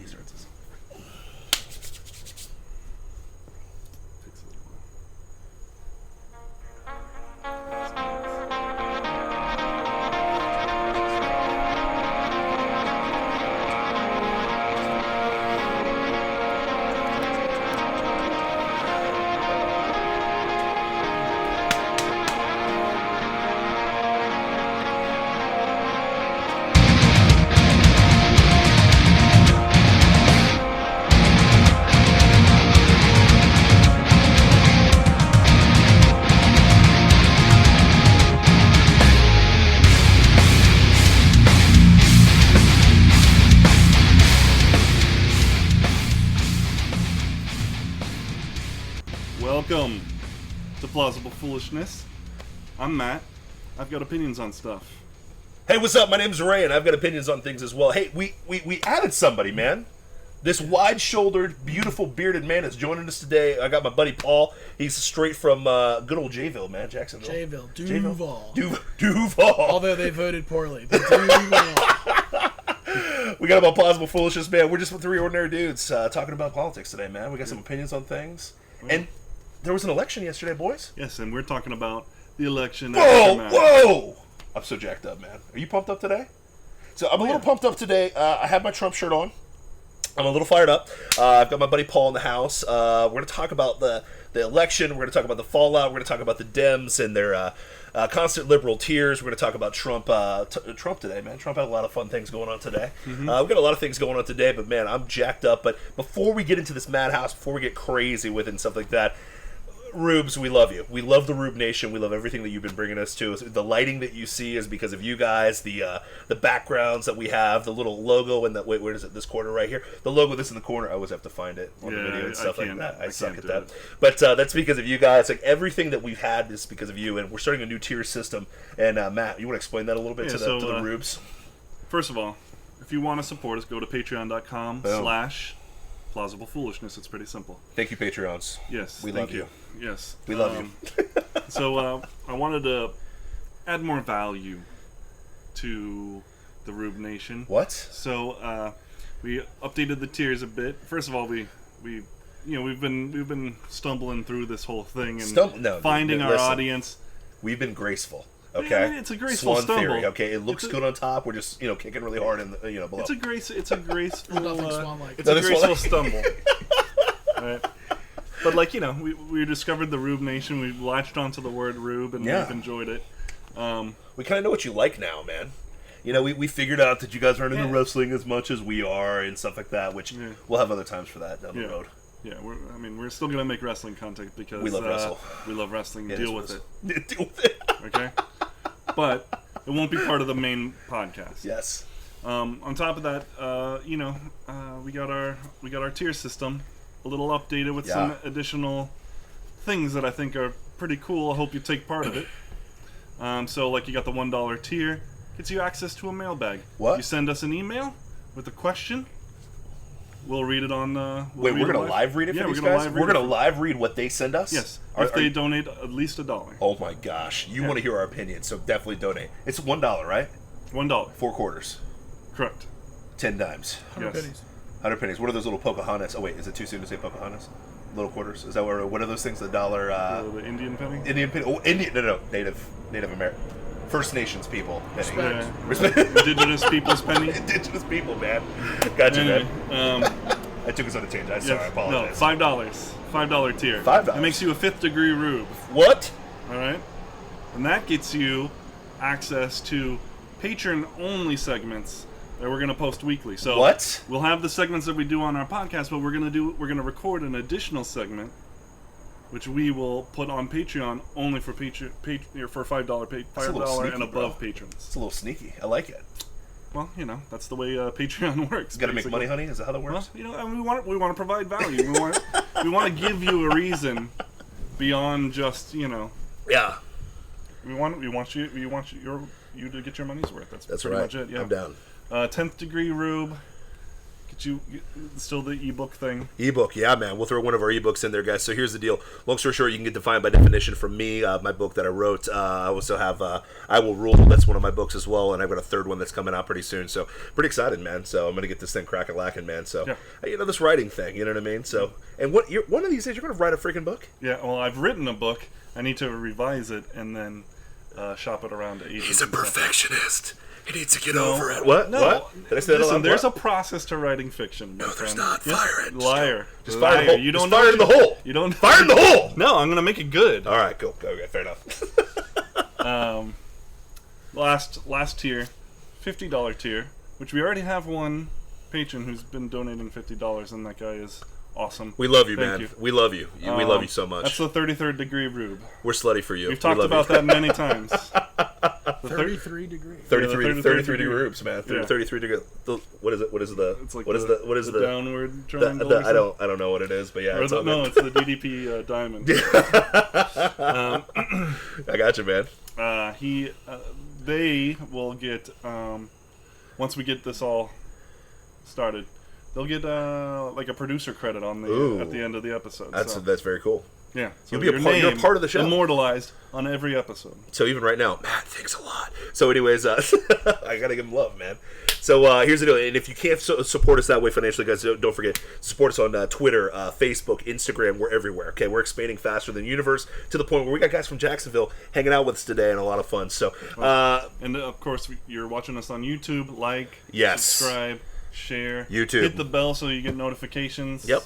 He starts this. Welcome to Plausible Foolishness. I'm Matt. I've got opinions on stuff. Hey, what's up? My name's Ray, and I've got opinions on things as well. Hey, we added somebody, man. This wide-shouldered, beautiful, bearded man is joining us today. I got my buddy Paul. He's straight from good old Jayville, man, Jacksonville. Duval. Duval. Although they voted poorly, but Duval. We got about Plausible Foolishness, man. We're just three ordinary dudes talking about politics today, man. We got some opinions on things. And there was an election yesterday, boys. Yes, and we're talking about the election. Whoa! I'm so jacked up, man. Are you pumped up today? So I'm a little pumped up today. I have my Trump shirt on. I'm a little fired up. I've got my buddy Paul in the house. We're going to talk about the election. We're going to talk about the fallout. We're going to talk about the Dems and their constant liberal tears. We're going to talk about Trump Trump today, man. Trump had a lot of fun things going on today. We've got a lot of things going on today, but, man, I'm jacked up. But before we get into this madhouse, before we get crazy with it and stuff like that, Rubes, we love you. We love the Rube Nation. We love everything that you've been bringing us to. The lighting that you see is because of you guys. The backgrounds that we have, the little logo, and where is it? This corner right here. The logo that's in the corner. I always have to find it on the video and stuff like that. I suck at that. But that's because of you guys. Like everything that we've had is because of you. And we're starting a new tier system. And Matt, you want to explain that a little bit to the Rubes? First of all, if you want to support us, go to patreon.com/Plausible Foolishness. It's pretty simple. Thank you, Patreons. Yes, we love you. Yes, we love you. So I wanted to add more value to the Rube Nation. What? So we updated the tiers a bit. First of all, we've been stumbling through this whole thing and finding our audience. We've been graceful. Okay, yeah, it's a graceful Swan stumble. Theory, okay, it looks good on top. We're just kicking really hard in the below. It's a graceful. Nothing swan-like. It's a graceful stumble. All right. But we discovered the Rube Nation. We latched onto the word Rube, and we've enjoyed it. We kind of know what you like now, man. We figured out that you guys aren't into wrestling as much as we are and stuff like that, which we'll have other times for that down the road. Yeah, we're still gonna make wrestling content because we love wrestle. We love wrestling. Deal with it. Deal with it. Okay. But it won't be part of the main podcast. Yes. On top of that, we got our tier system a little updated with some additional things that I think are pretty cool. I hope you take part of it. So you got the $1 tier, gets you access to a mailbag. What? You send us an email with a question. We'll read it on. Wait, we're gonna live read it for these guys. We're gonna live read what they send us. Yes, if they donate at least $1. Oh my gosh, you want to hear our opinion? So definitely donate. It's $1, right? $1. 4 quarters. Correct. 10 dimes. 100 pennies. 100 pennies. What are those little Pocahontas? Oh wait, is it too soon to say Pocahontas? Little quarters. Is that what are those things? The dollar. The Indian penny. Indian penny. Oh, Indian. No. Native American. First Nations people. Respect. Indigenous people's penny. Indigenous people, man. Gotcha, anyway, man. I took us on a change. I apologize. No, $5 tier. $5. It makes you a 5th degree Rube. What? All right, and that gets you access to patron-only segments that we're gonna post weekly. So what? We'll have the segments that we do on our podcast, but we're gonna record an additional segment, which we will put on Patreon only for $5 and above patrons. It's a little sneaky. I like it. Well, that's the way Patreon works. Got to make money, honey. Is that how that works? Well, and we want to provide value. We want to give you a reason beyond just Yeah. We want you to get your money's worth. That's pretty right. much it. Yeah. I'm down. 10th degree Rube still the ebook thing. Ebook, yeah, man. We'll throw one of our ebooks in there, guys. So here's the deal. Long story short, you can get Defined by Definition from me, my book that I wrote. I also have I Will Rule. That's one of my books as well, and I've got a third one that's coming out pretty soon. So pretty excited, man. So I'm gonna get this thing cracking lacking, man. So this writing thing, you know what I mean? So and one of these days you're gonna write a freaking book. Yeah. Well, I've written a book. I need to revise it and then shop it around to agents. He's a perfectionist. He needs to get over it. What? No. What? Did I say that Listen, out there's loud? a process to writing fiction. No, there's not. Fire it. Liar. Just fire in the hole. You don't Just fire in the hole. You don't fire in the hole. No, I'm gonna make it good. All right, cool. Okay, fair enough. Last tier, $50 tier, which we already have one patron who's been donating $50, and that guy is awesome. We love you, Thank man. you. We love you. We love you so much. That's the 33rd degree Rube. We're slutty for you. We've talked about that many times. 33 degrees. 33 degree Rubes, man. 33 degree. What is it? What is the? It's like what is the downward triangle? I don't know what it is, but yeah. It's it's the DDP diamond. I got you, man. They will get once we get this all started. They'll get like a producer credit on at the end of the episode. That's very cool. Yeah, so you're a part of the show, immortalized on every episode. So even right now, Matt, thanks a lot. So anyways, I gotta give him love, man. So here's the deal, and if you can't support us that way financially, guys, don't forget, support us on Twitter, Facebook, Instagram. We're everywhere. Okay, we're expanding faster than the universe to the point where we got guys from Jacksonville hanging out with us today, and a lot of fun. So and of course, you're watching us on YouTube. Like, subscribe, share, YouTube, hit the bell so you get notifications. Yep,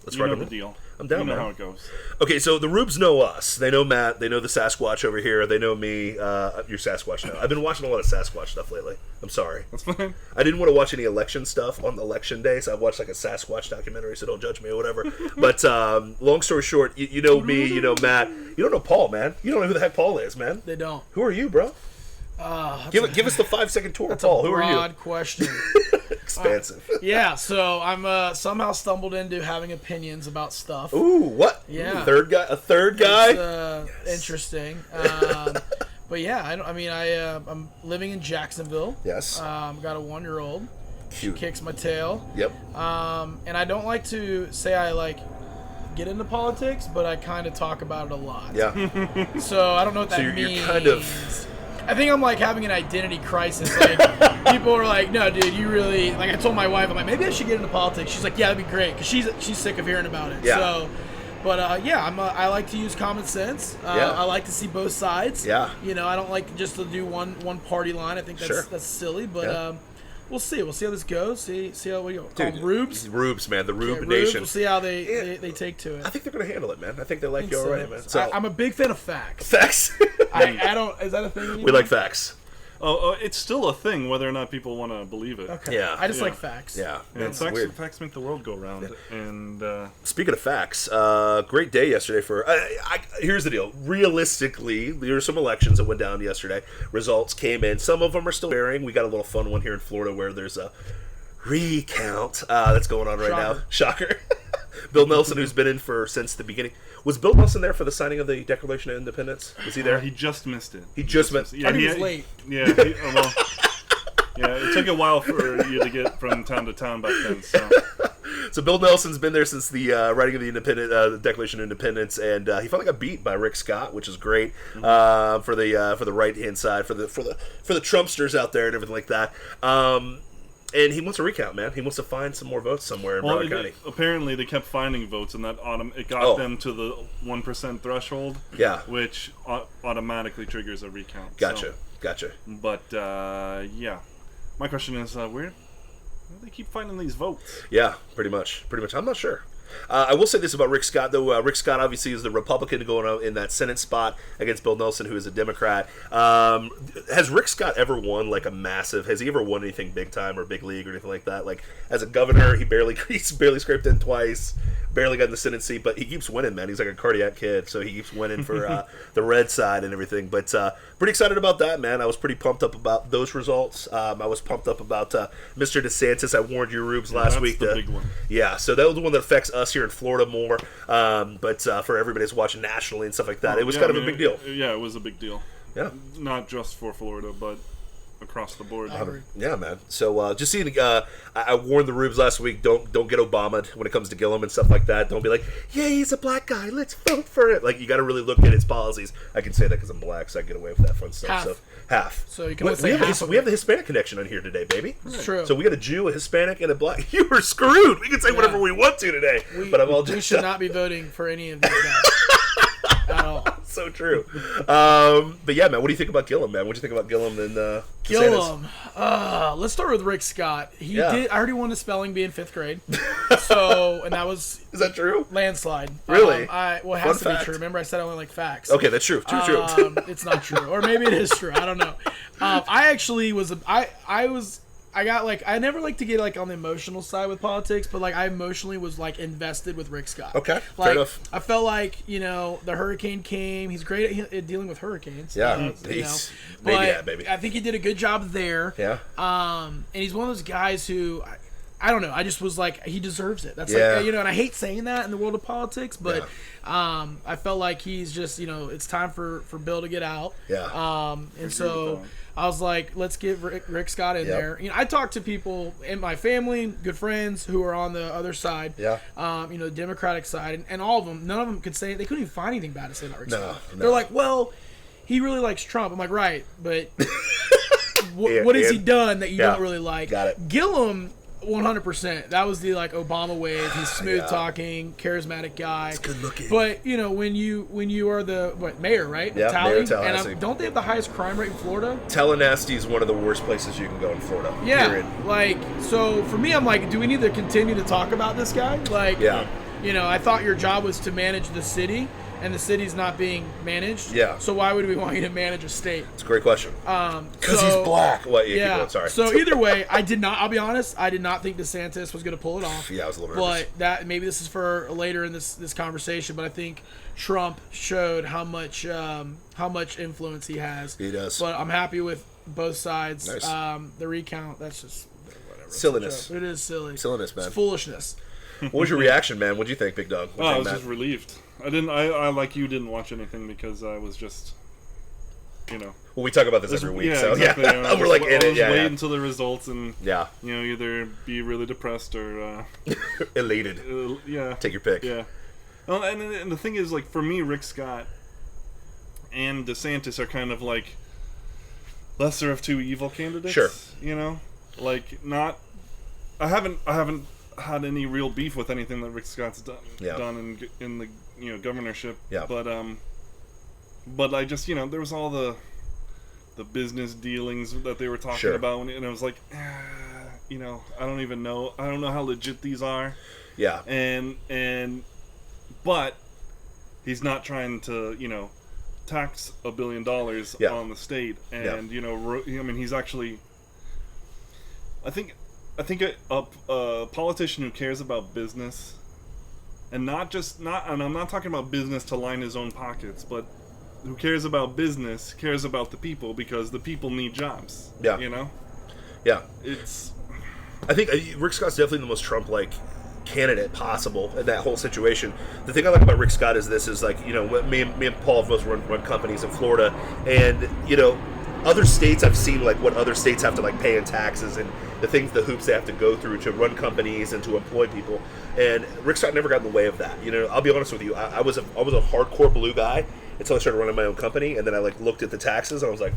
let's you know the deal. I'm down, you know man. how it goes. Okay, so the Rubes know us. They know Matt. They know the Sasquatch over here. They know me. You're Sasquatch now. I've been watching a lot of Sasquatch stuff lately. I'm sorry. That's fine. I didn't want to watch any election stuff on election day, so I watched like a Sasquatch documentary, so don't judge me or whatever. But long story short, you know me, you know Matt. You don't know Paul, man. You don't know who the heck Paul is, man. They don't. Who are you, bro? Give us the 5-second tour, Paul. Who are you? Broad question. Expansive. Yeah, so I'm somehow stumbled into having opinions about stuff. Ooh, what? Yeah. A third guy? It's, interesting. But yeah, I'm living in Jacksonville. Yes. Got a 1-year-old. Cute. She kicks my tail. Yep. And I don't like to say I get into politics, but I kind of talk about it a lot. Yeah. So I don't know what that means. You're kind of... I think I'm having an identity crisis. People are like, "No, dude, you really." I told my wife, I'm like, maybe I should get into politics. She's like, "Yeah, that'd be great," because she's sick of hearing about it. Yeah. So, but I like to use common sense. I like to see both sides. Yeah. I don't like just to do one party line. I think that's silly. But we'll see. We'll see how this goes. See how we go. Dude, Rubes. Rubes, man. The Rube Rubes. Nation. We'll see how they take to it. I think they're going to handle it, man. I think they like you already, man. So, I'm a big fan of facts. Facts. I don't. Is that a thing anymore? We like facts. Oh, it's still a thing, whether or not people want to believe it. Okay. Yeah. I just like facts. Yeah. And weird. facts make the world go round. Yeah. And speaking of facts, great day yesterday for. Here's the deal. Realistically, there were some elections that went down yesterday. Results came in. Some of them are still varying. We got a little fun one here in Florida where there's a recount that's going on right now. Shocker. Bill Nelson, who's been in since the beginning. Was Bill Nelson there for the signing of the Declaration of Independence? Was he there? He just missed it. He just missed it. Yeah, he was late. Yeah, it took a while for you to get from town to town back then. So Bill Nelson's been there since the writing of the Declaration of Independence, and he finally got beat by Rick Scott, which is great for the right hand side for the Trumpsters out there and everything like that. And he wants a recount, man. He wants to find some more votes somewhere in Broward County. Apparently, they kept finding votes, and that it got them to the 1% threshold. Yeah, which automatically triggers a recount. Gotcha. But yeah, my question is, where do they keep finding these votes? Yeah, pretty much. I'm not sure. I will say this about Rick Scott, though. Rick Scott obviously is the Republican going out in that Senate spot against Bill Nelson, who is a Democrat. Has Rick Scott ever won has he ever won anything big time or big league or anything like that? As a governor, he's barely scraped in twice, barely got in the Senate seat, but he keeps winning, man. He's like a cardiac kid, so he keeps winning for the red side and everything. But pretty excited about that, man. I was pretty pumped up about those results. I was pumped up about Mr. DeSantis. I warned you, Rubes, last week. That's the big one. Yeah, so that was the one that affects us here in Florida more, but for everybody that's watching nationally and stuff like that, it was kind of a big deal. Yeah, it was a big deal. Yeah, not just for Florida, but across the board. Yeah, man. So just seeing, I warned the Rubes last week. Don't get Obama'd when it comes to Gillum and stuff like that. Don't be like, yeah, he's a black guy. Let's vote for it. Like, you got to really look at his policies. I can say that because I'm black, so I get away with that fun stuff. Half. So you can only say half. We have the Hispanic connection on here today, baby. It's true. So we got a Jew, a Hispanic, and a black. You were screwed. We can say whatever we want to today. But I'm all we should not be voting for any of these guys at all. So true. But yeah, man, what do you think about Gillum, man? What do you think about Gillum and Gillum? Let's start with Rick Scott. I heard he won the spelling bee in 5th grade. And that was... Is that true? Landslide. Really? It has to be true. Remember, I said I only like facts. Okay, that's true. True. It's not true. Or maybe it is true. I don't know. I actually was... I never like to get like on the emotional side with politics, but like I emotionally was like invested with Rick Scott. Okay, like, fair enough. I felt like the hurricane came. He's great at dealing with hurricanes. Yeah, baby. I think he did a good job there. Yeah. And he's one of those guys who I don't know. I just was like, he deserves it. That's like, and I hate saying that in the world of politics, but I felt like he's just, it's time for Bill to get out. Yeah. And so I was like, let's get Rick Scott in there. I talked to people in my family, good friends who are on the other side. Yeah. The Democratic side, and all of them, none of them could say, they couldn't even find anything bad to say about Rick Scott. No. They're like, well, he really likes Trump. I'm like, right, but what has he done that you don't really like? Got it. Gillum, 100%. That was the like Obama wave. He's smooth talking, charismatic guy. It's good looking. But when you are the mayor, right? Yeah, Tally? Mayor Tallahassee. And don't they have the highest crime rate in Florida? Tallahassee is one of the worst places you can go in Florida. Yeah. Period. So for me, I'm like, do we need to continue to talk about this guy? I thought your job was to manage the city, and the city's not being managed. Yeah. So why would we want you to manage a state? It's a great question. Because he's black. What? Yeah. Keep going, sorry. So either way, I'll be honest, I did not think DeSantis was going to pull it off. Yeah, I was a little nervous. But maybe this is for later in this conversation, but I think Trump showed how much influence he has. He does. But I'm happy with both sides. Nice. The recount, that's just whatever. Silliness. It is silly. Silliness, man. It's foolishness. What was your reaction, man? What did you think, Big Dog? I was just relieved. I like you didn't watch anything because I was just, Well, we talk about this every week, exactly. We're like in it. Wait until the results and either be really depressed or elated. Take your pick. Yeah. Well, and the thing is, like, for me, Rick Scott and DeSantis are kind of like lesser of two evil candidates. Sure. Like not. I haven't had any real beef with anything that Rick Scott's done in the governorship. Yeah. But I just there was all the business dealings that they were talking about, and I was like, I don't even know. I don't know how legit these are. Yeah. But he's not trying to tax $1 billion on the state, and he's actually. I think a politician who cares about business, and and I'm not talking about business to line his own pockets, but who cares about business cares about the people, because the people need jobs. Yeah. Yeah. I think Rick Scott's definitely the most Trump-like candidate possible in that whole situation. The thing I like about Rick Scott is me and Paul have both run companies in Florida, and other states, I've seen like what other states have to like pay in taxes and the hoops they have to go through to run companies and to employ people. And Rick Scott never got in the way of that. I'll be honest with you. I was a hardcore blue guy until I started running my own company, and then I like looked at the taxes and I was like,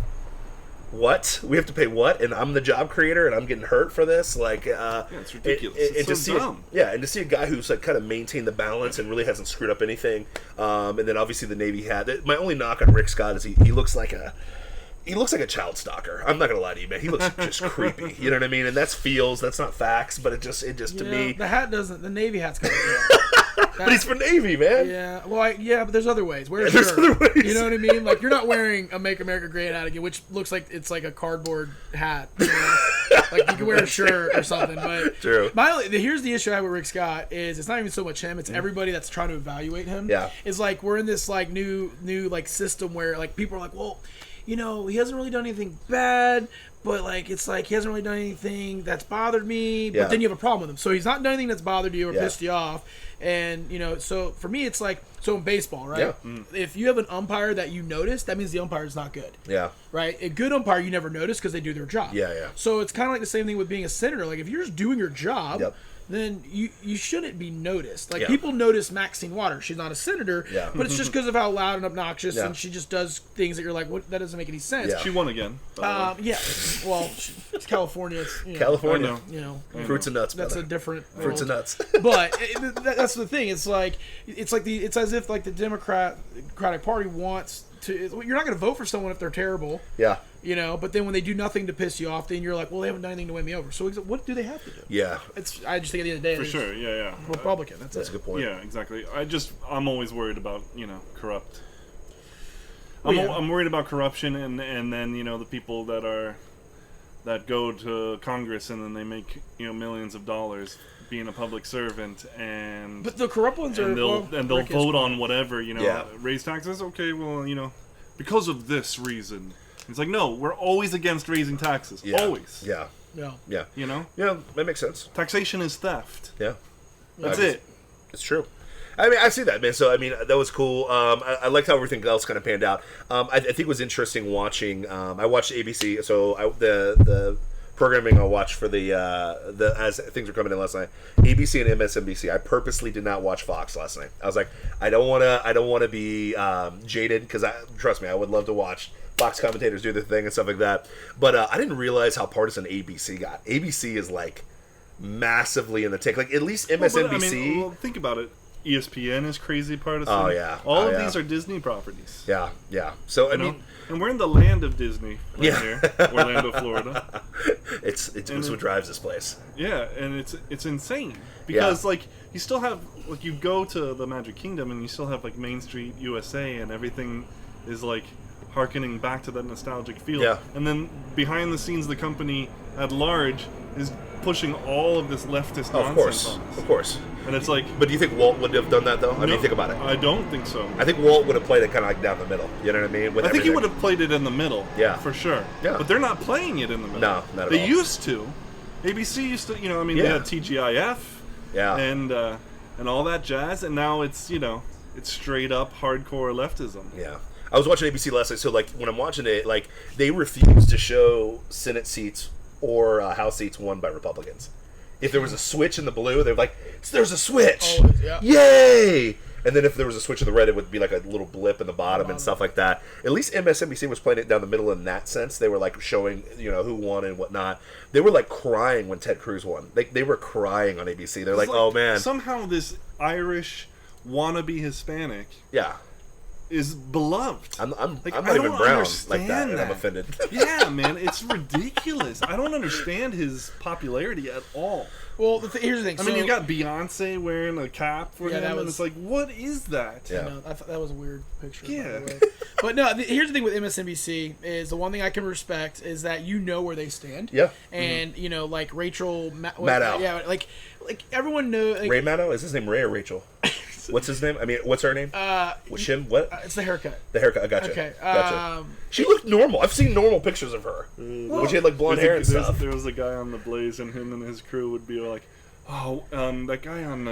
what? We have to pay what? And I'm the job creator and I'm getting hurt for this? Like, it's ridiculous. It's so dumb. And to see a guy who's like kind of maintained the balance and really hasn't screwed up anything. And then obviously the Navy had. My only knock on Rick Scott is he looks like a child stalker. I'm not gonna lie to you, man. He looks just creepy. You know what I mean? And that's not facts, but it just to me. The hat doesn't. The Navy hat's kind of. But he's for Navy, man. Yeah. Well, but there's other ways. Wear a There's shirt. other ways. You know what I mean? Like, you're not wearing a Make America Great hat again, which looks like it's like a cardboard hat. Like, you can wear a shirt or something. But true. Here's the issue I have with Rick Scott is it's not even so much him. It's everybody that's trying to evaluate him. Yeah. It's like we're in this like new like system where like people are like, well, he hasn't really done anything bad, but like it's like he hasn't really done anything that's bothered me. But Yeah. then you have a problem with him. So he's not done anything that's bothered you or Yeah. pissed you off. And so for me, it's like in baseball, right? Yeah. If you have an umpire that you notice, that means the umpire is not good. Yeah. Right? A good umpire you never notice because they do their job. Yeah, yeah. So it's kind of like the same thing with being a senator. Like if you're just doing your job, Yep. then you shouldn't be noticed. Like Yeah. people notice Maxine Waters. She's not a senator, Yeah. but it's just because of how loud and obnoxious, Yeah. and she just does things that you're like, what? That doesn't make any sense. Yeah. She won again. by the way. Yeah. Well, it's California. It's, California. I know. Fruits and nuts, That's brother. a different Fruits and world. nuts. But that's the thing. It's as if like the Democratic Party wants to. You're not going to vote for someone if they're terrible. Yeah. But then when they do nothing to piss you off, then you're like, well, they haven't done anything to win me over. So what do they have to do? Yeah. I just think at the end of the day, For it's sure, yeah. Republican. That's a good point. Yeah, exactly. I'm always worried about, corrupt. Well, yeah. I'm worried about corruption and then, the people that go to Congress and then they make, millions of dollars being a public servant But the corrupt ones are they'll Rick is vote on fine. whatever, Yeah. raise taxes. Okay, well, because of this reason. It's like, no, we're always against raising taxes. Yeah. Always. Yeah. Yeah. Yeah. Yeah, That makes sense. taxation is theft. Yeah. That's it. It's true. I mean, I see that, man. So, I mean, that was cool. I liked how everything else kind of panned out. I think it was interesting watching. I watched ABC. So, the programming I watched for the as things were coming in last night, ABC and MSNBC. I purposely did not watch Fox last night. I was like, I don't want to be jaded because trust me, I would love to watch Fox commentators do their thing and stuff like that. But I didn't realize how partisan ABC got. ABC is like massively in the take. Like at least MSNBC. Well, think about it. ESPN is crazy partisan. Oh, yeah. All Oh, of yeah. these are Disney properties. Yeah, yeah. So I You know? mean, And we're in the land of Disney right Yeah. here, Orlando, Florida. it's what drives this place. Yeah, and it's insane because Yeah. like you still have like you go to the Magic Kingdom and you still have like Main Street USA and everything is like harkening back to that nostalgic feel. Yeah. And then behind the scenes, the company at large is pushing all of this leftist Oh, nonsense of course, on us. of course. And it's like, But do you think Walt would have done that though? I no, mean, think about it. I don't think so. I think Walt would have played it kind of like down the middle. You know what I mean? With I think he everything. would have played it in the middle. Yeah. For sure. Yeah. But they're not playing it in the middle. No, not at They all. used to. ABC used to, they Yeah. had TGIF Yeah. and all that jazz, and now it's, it's straight up hardcore leftism. Yeah. I was watching ABC last night, so like when I'm watching it, like they refuse to show Senate seats or House seats won by Republicans. If there was a switch in the blue, they're like, "There's a switch! Always, yeah. Yay!" And then if there was a switch in the red, it would be like a little blip in the bottom and stuff like that. At least MSNBC was playing it down the middle in that sense. They were like showing, who won and whatnot. They were like crying when Ted Cruz won. They were crying on ABC. They're like, "Oh man, Somehow this Irish wannabe Hispanic yeah." is beloved. I'm Like, not I even don't brown like understand that, and I'm that. offended. Yeah, man, it's ridiculous. I don't understand his popularity at all. Well, here's the thing. I mean, you got Beyonce wearing a cap for Yeah, him, that and was- it's like, what is that? Yeah. No, I thought that was a weird picture. Yeah. By the way. But no, here's the thing with MSNBC is the one thing I can respect is that where they stand. Yeah. And like Rachel Maddow. Yeah, like everyone knows. Like, Ray Maddow? Is his name Ray or Rachel? What's his name? I mean, what's her name? Shim? What? it's the haircut. The haircut. I gotcha. Okay. Gotcha. She looked normal. I've seen normal pictures of her. When she had like blonde hair and stuff. There was a guy on the Blaze, and him and his crew would be like, "Oh, that guy on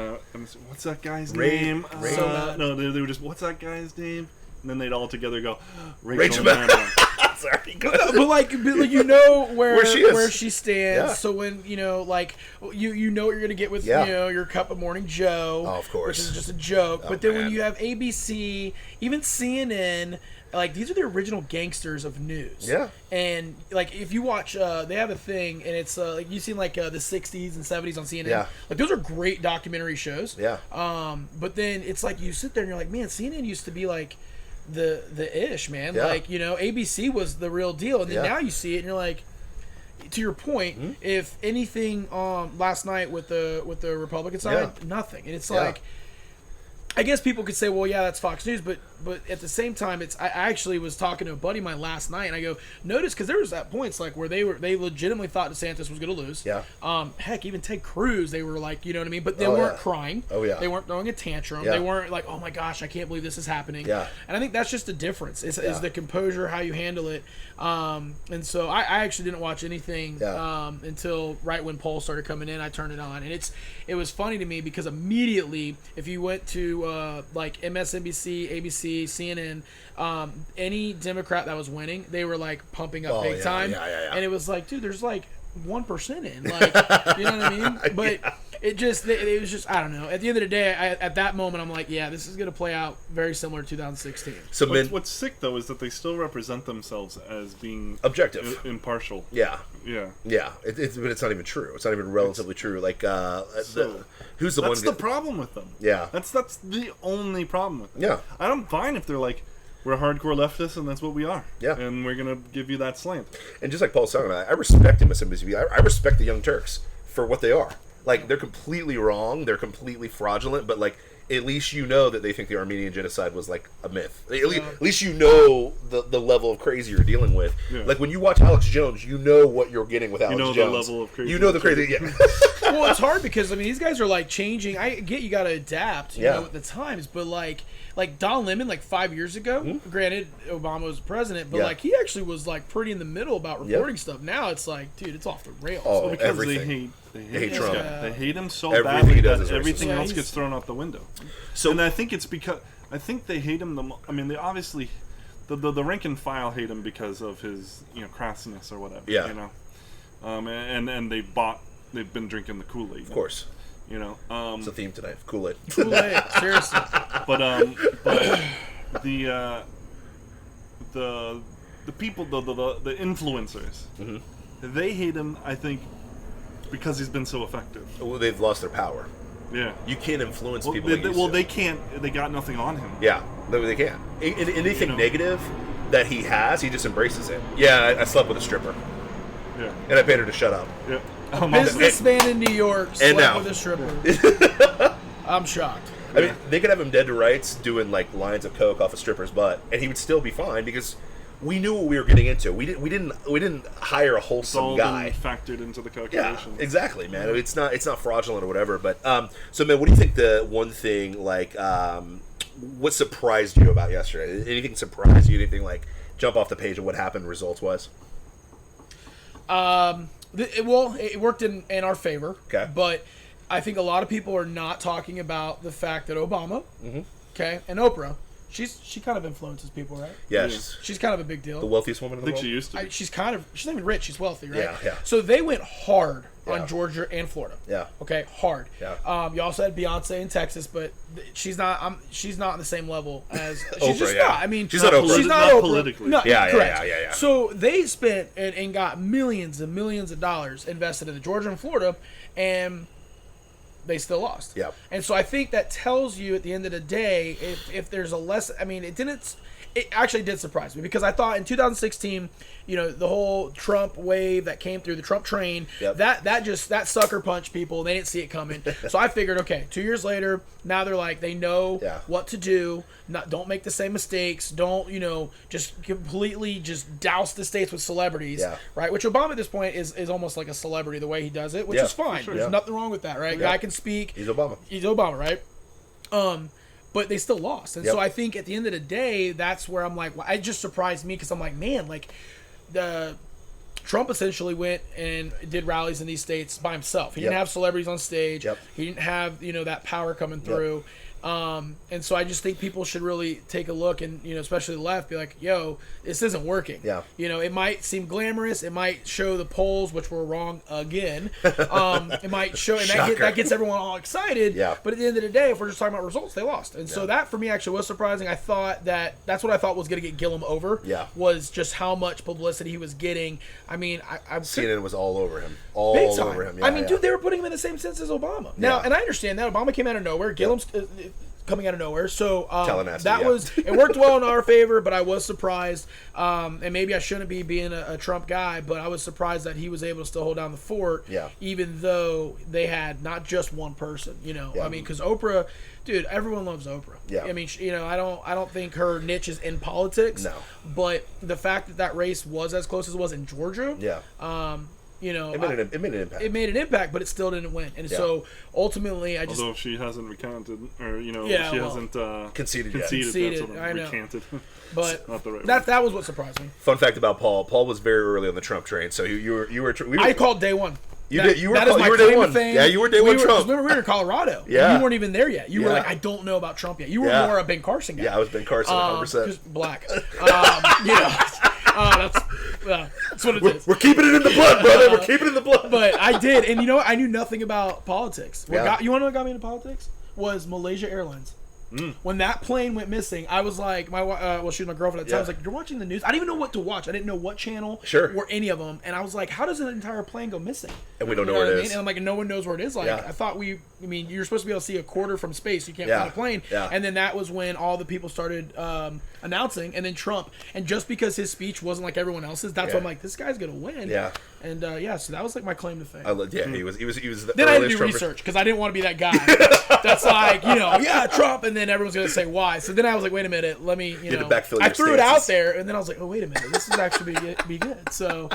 what's that guy's Ray- name?" Ray- No, they were just, "What's that guy's name?" And then they'd all together go, Rachel Maddow. Sorry. but like where she is. where she stands. Yeah. So when you know what you're gonna get with Yeah. your cup of Morning Joe, Oh, of course. which is just a joke. Oh, but then when man. you have ABC, even CNN, like these are the original gangsters of news. Yeah. And like if you watch, they have a thing, and it's like you've seen like the '60s and '70s on CNN. Yeah. Like those are great documentary shows. Yeah. But then it's like you sit there and you're like, man, CNN used to be like the ish, man. Yeah. Like, ABC was the real deal. And then Yeah. now you see it and you're like, to your point, if anything last night with the Republican side, Yeah. nothing. And it's Yeah. like, I guess people could say, well, yeah, that's Fox News, but but at the same time, I actually was talking to a buddy of mine last night, and I go, notice, because there was at points like where they legitimately thought DeSantis was going to lose. Yeah. Heck, even Ted Cruz, they were like, you know what I mean? But they weren't crying. Oh, yeah. They weren't throwing a tantrum. Yeah. They weren't like, oh my gosh, I can't believe this is happening. Yeah. And I think that's just the difference. Is the composure, how you handle it. And so I actually didn't watch anything until right when polls started coming in. I turned it on, and it was funny to me because immediately, if you went to like MSNBC, ABC, CNN, any Democrat that was winning, they were like pumping up big time. Yeah. And it was like, dude, there's like 1% in, like, you know what I mean? But it was just, I don't know. At the end of the day, at that moment, I'm like, yeah, this is going to play out very similar to 2016. So what's sick though is that they still represent themselves as being objective, impartial. Yeah. But It's not even true. It's not even relatively true. Like, who's the one? That's the problem with them. Yeah. That's the only problem with them. Yeah. I'm fine if they're like, we're hardcore leftists and that's what we are. Yeah. And we're gonna give you that slant. And just like Paul's talking about, I respect MSNBC. I respect the Young Turks for what they are. Like, they're completely wrong. They're completely fraudulent. But like, at least you know that they think the Armenian genocide was like a myth. At least you know the level of crazy you're dealing with. Yeah. Like when you watch Alex Jones, you know what you're getting with Alex Jones. You know the level of crazy. You know the crazy. Yeah. Well, it's hard because I mean these guys are like changing. I get you got to adapt, you know, with the times, but like Don Lemon, like 5 years ago. Granted, Obama was president, but like he actually was like pretty in the middle about reporting stuff. Now it's like, dude, it's off the rails. Oh, because everything. They hate Trump. They hate him so Everything badly he does that is everything racist. else gets thrown out the window. So, and I think it's because they hate him. I mean, they obviously the rank and file hate him because of his crassness or whatever. Yeah. You know, and they've been drinking the Kool-Aid. Of course. You know, it's a theme tonight. Kool-Aid. Kool-Aid, seriously. But the people, the influencers, they hate him. I think because he's been so effective. Well, they've lost their power. Yeah. You can't influence people. They can't. They got nothing on him. Yeah, they can't. Anything negative that he has, he just embraces it. Yeah, I slept with a stripper. Yeah. And I paid her to shut up. Yeah. A businessman in New York slept with a stripper. I'm shocked. I mean, they could have him dead to rights doing like lines of coke off a stripper's butt, and he would still be fine because we knew what we were getting into. We didn't hire a wholesome guy. Factored into the calculation. Yeah, exactly, man. I mean, it's not fraudulent or whatever. But so man, what do you think the one thing like what surprised you about yesterday? Anything surprise you? Anything like jump off the page of what happened results wise? It worked in our favor. Okay. But I think a lot of people are not talking about the fact that Obama, okay, and Oprah, she kind of influences people, right? Yeah. She's kind of a big deal. The wealthiest woman in the world. She used to be. She's not even rich. She's wealthy, right? Yeah. So they went hard on Georgia and Florida. Yeah. Okay, hard. Yeah. You also had Beyonce in Texas, but she's not. She's not on the same level as she's Oprah, just yeah. not. I mean, she's not Oprah. She's not Not Oprah. politically. No, Yeah. correct. So they spent and got millions and millions of dollars invested in the Georgia and Florida, and they still lost. Yeah. And so I think that tells you at the end of the day, if there's a less, I mean, it actually did surprise me because I thought in 2016, the whole Trump wave that came through, the Trump train, that sucker punched people. They didn't see it coming. So I figured, okay, 2 years later, now they're like, they know what to do. Don't make the same mistakes. Don't, just completely just douse the states with celebrities, right? Which Obama at this point is almost like a celebrity the way he does it, which is fine. Sure. There's nothing wrong with that, right? Guy can speak. He's Obama, right? But they still lost. And so I think at the end of the day, that's where I'm like, it just surprised me because I'm like, man, like Trump essentially went and did rallies in these states by himself. He didn't have celebrities on stage. He didn't have, that power coming through. And so I just think people should really take a look and, especially the left, be like, yo, this isn't working. Yeah. It might seem glamorous. It might show the polls, which were wrong again. It might show, and that gets everyone all excited. Yeah. But at the end of the day, if we're just talking about results, they lost. And so that for me actually was surprising. I thought that's what I thought was going to get Gillum over. Yeah. Was just how much publicity he was getting. I mean, CNN was all over him. Big time. Yeah, I mean, dude, they were putting him in the same sense as Obama. Now, and I understand that Obama came out of nowhere. Gillum's coming out of nowhere. So Tallahassee, that was it worked well in our favor, but I was surprised. And maybe I shouldn't be being a Trump guy, but I was surprised that he was able to still hold down the fort, even though they had not just one person. I mean, because Oprah, dude, everyone loves Oprah. Yeah. I mean, I don't think her niche is in politics. No. But the fact that race was as close as it was in Georgia. Yeah. It made an impact. It made an impact, but it still didn't win. And so ultimately, I just although she hasn't recounted, or she hasn't conceded. That's what I know. recanted. But not the right that was what surprised me. Fun fact about Paul: Paul was very early on the Trump train, so you were. I called day one. You were day one. Yeah, you were day one Trump. Remember, we were in Colorado. Yeah. You weren't even there yet. You were like, I don't know about Trump yet. You were more a Ben Carson guy. Yeah, I was Ben Carson, 100%. Just black. That's what it is. We're keeping it in the blood, brother. We're keeping it in the blood. But I did, and I knew nothing about politics. You want to know what got me into politics? Was Malaysia Airlines. When that plane went missing, I was like, she was my girlfriend at the time. I was like, you're watching the news? I didn't even know what to watch. I didn't know what channel or any of them. And I was like, how does an entire plane go missing? And we don't know where it is. And I'm like, no one knows where it is. Like, I thought you're supposed to be able to see a quarter from space. You can't find a plane. Yeah. And then that was when all the people started announcing, and then Trump. And just because his speech wasn't like everyone else's, that's why I'm like, this guy's going to win. Yeah. And so that was like my claim to fame. He was the then I had to do research because I didn't want to be that guy that's like, Trump, and then everyone's going to say why. So then I was like, wait a minute, let me, I threw it out there, and then I was like, oh, wait a minute, this is actually be good. So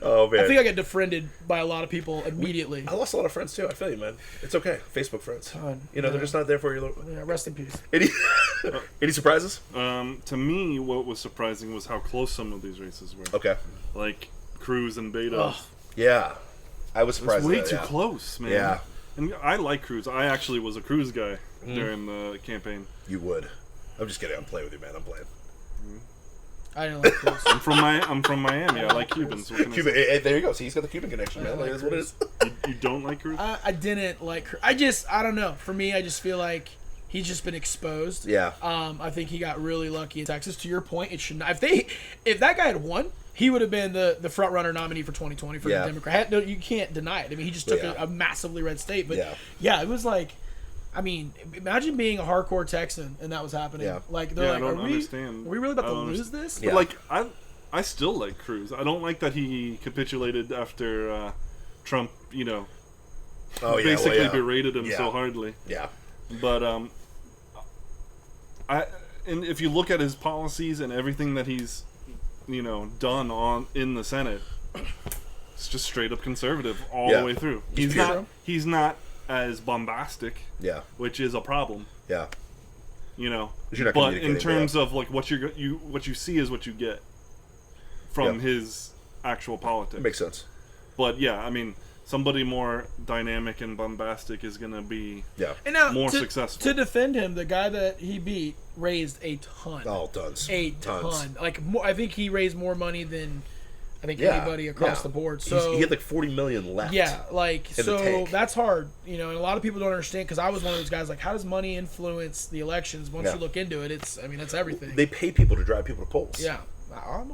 oh, man. I think I got defriended by a lot of people immediately. I lost a lot of friends too. I feel you, man. It's okay. Facebook friends. They're just not there for you. Yeah, rest in peace. Any surprises? To me, what was surprising was how close some of these races were. Okay. Like Cruz and Beto. Oh, yeah. I was surprised. It's way too close, man. Yeah. And I like Cruz. I actually was a Cruz guy during the campaign. You would. I'm just kidding. I'm playing with you, man. I'm playing. I didn't like Cruz. I'm from Miami. I like Cubans. Cuban. Hey, there you go. See, he's got the Cuban connection, man. That's what it is. You don't like Cruz? I didn't like Cruz. I don't know. For me, I just feel like he's just been exposed. Yeah. I think he got really lucky in Texas. To your point, it should not. If that guy had won, he would have been the front runner nominee for 2020 for the Democrat. No, you can't deny it. I mean, he just took a massively red state. But it was like, I mean, imagine being a hardcore Texan and that was happening. Yeah. Like they're like, are we really about to lose this? But like, I still like Cruz. I don't like that he capitulated after Trump. Basically berated him so hardly. Yeah. But and if you look at his policies and everything that he's done in the Senate, it's just straight up conservative all the way through. He's not as bombastic, which is a problem. Yeah. But in terms of like what you see is what you get from his actual politics. It makes sense. But yeah, I mean, somebody more dynamic and bombastic is going to be and now, more successful. To defend him, the guy that he beat raised a ton. Oh, tons. Ton. Like, I think he raised more money than anybody across the board. So he had like $40 million left. Yeah, like so that's hard, and a lot of people don't understand because I was one of those guys. Like, how does money influence the elections? Once you look into it, that's everything. They pay people to drive people to polls. Yeah.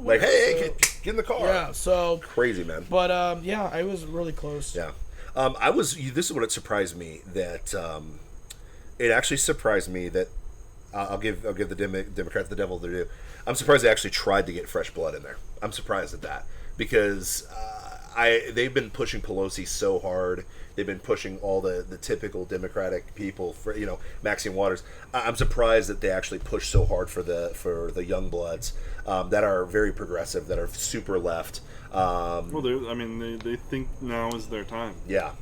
Like, hey, get in the car. Yeah, so crazy, man. But I was really close. Yeah, this is what it surprised me that it actually surprised me that I'll give the Democrats the devil their due. I'm surprised they actually tried to get fresh blood in there. I'm surprised at that because they've been pushing Pelosi so hard. They've been pushing all the typical Democratic people for Maxine Waters. I'm surprised that they actually push so hard for the young bloods that are very progressive, that are super left. They think now is their time. Yeah.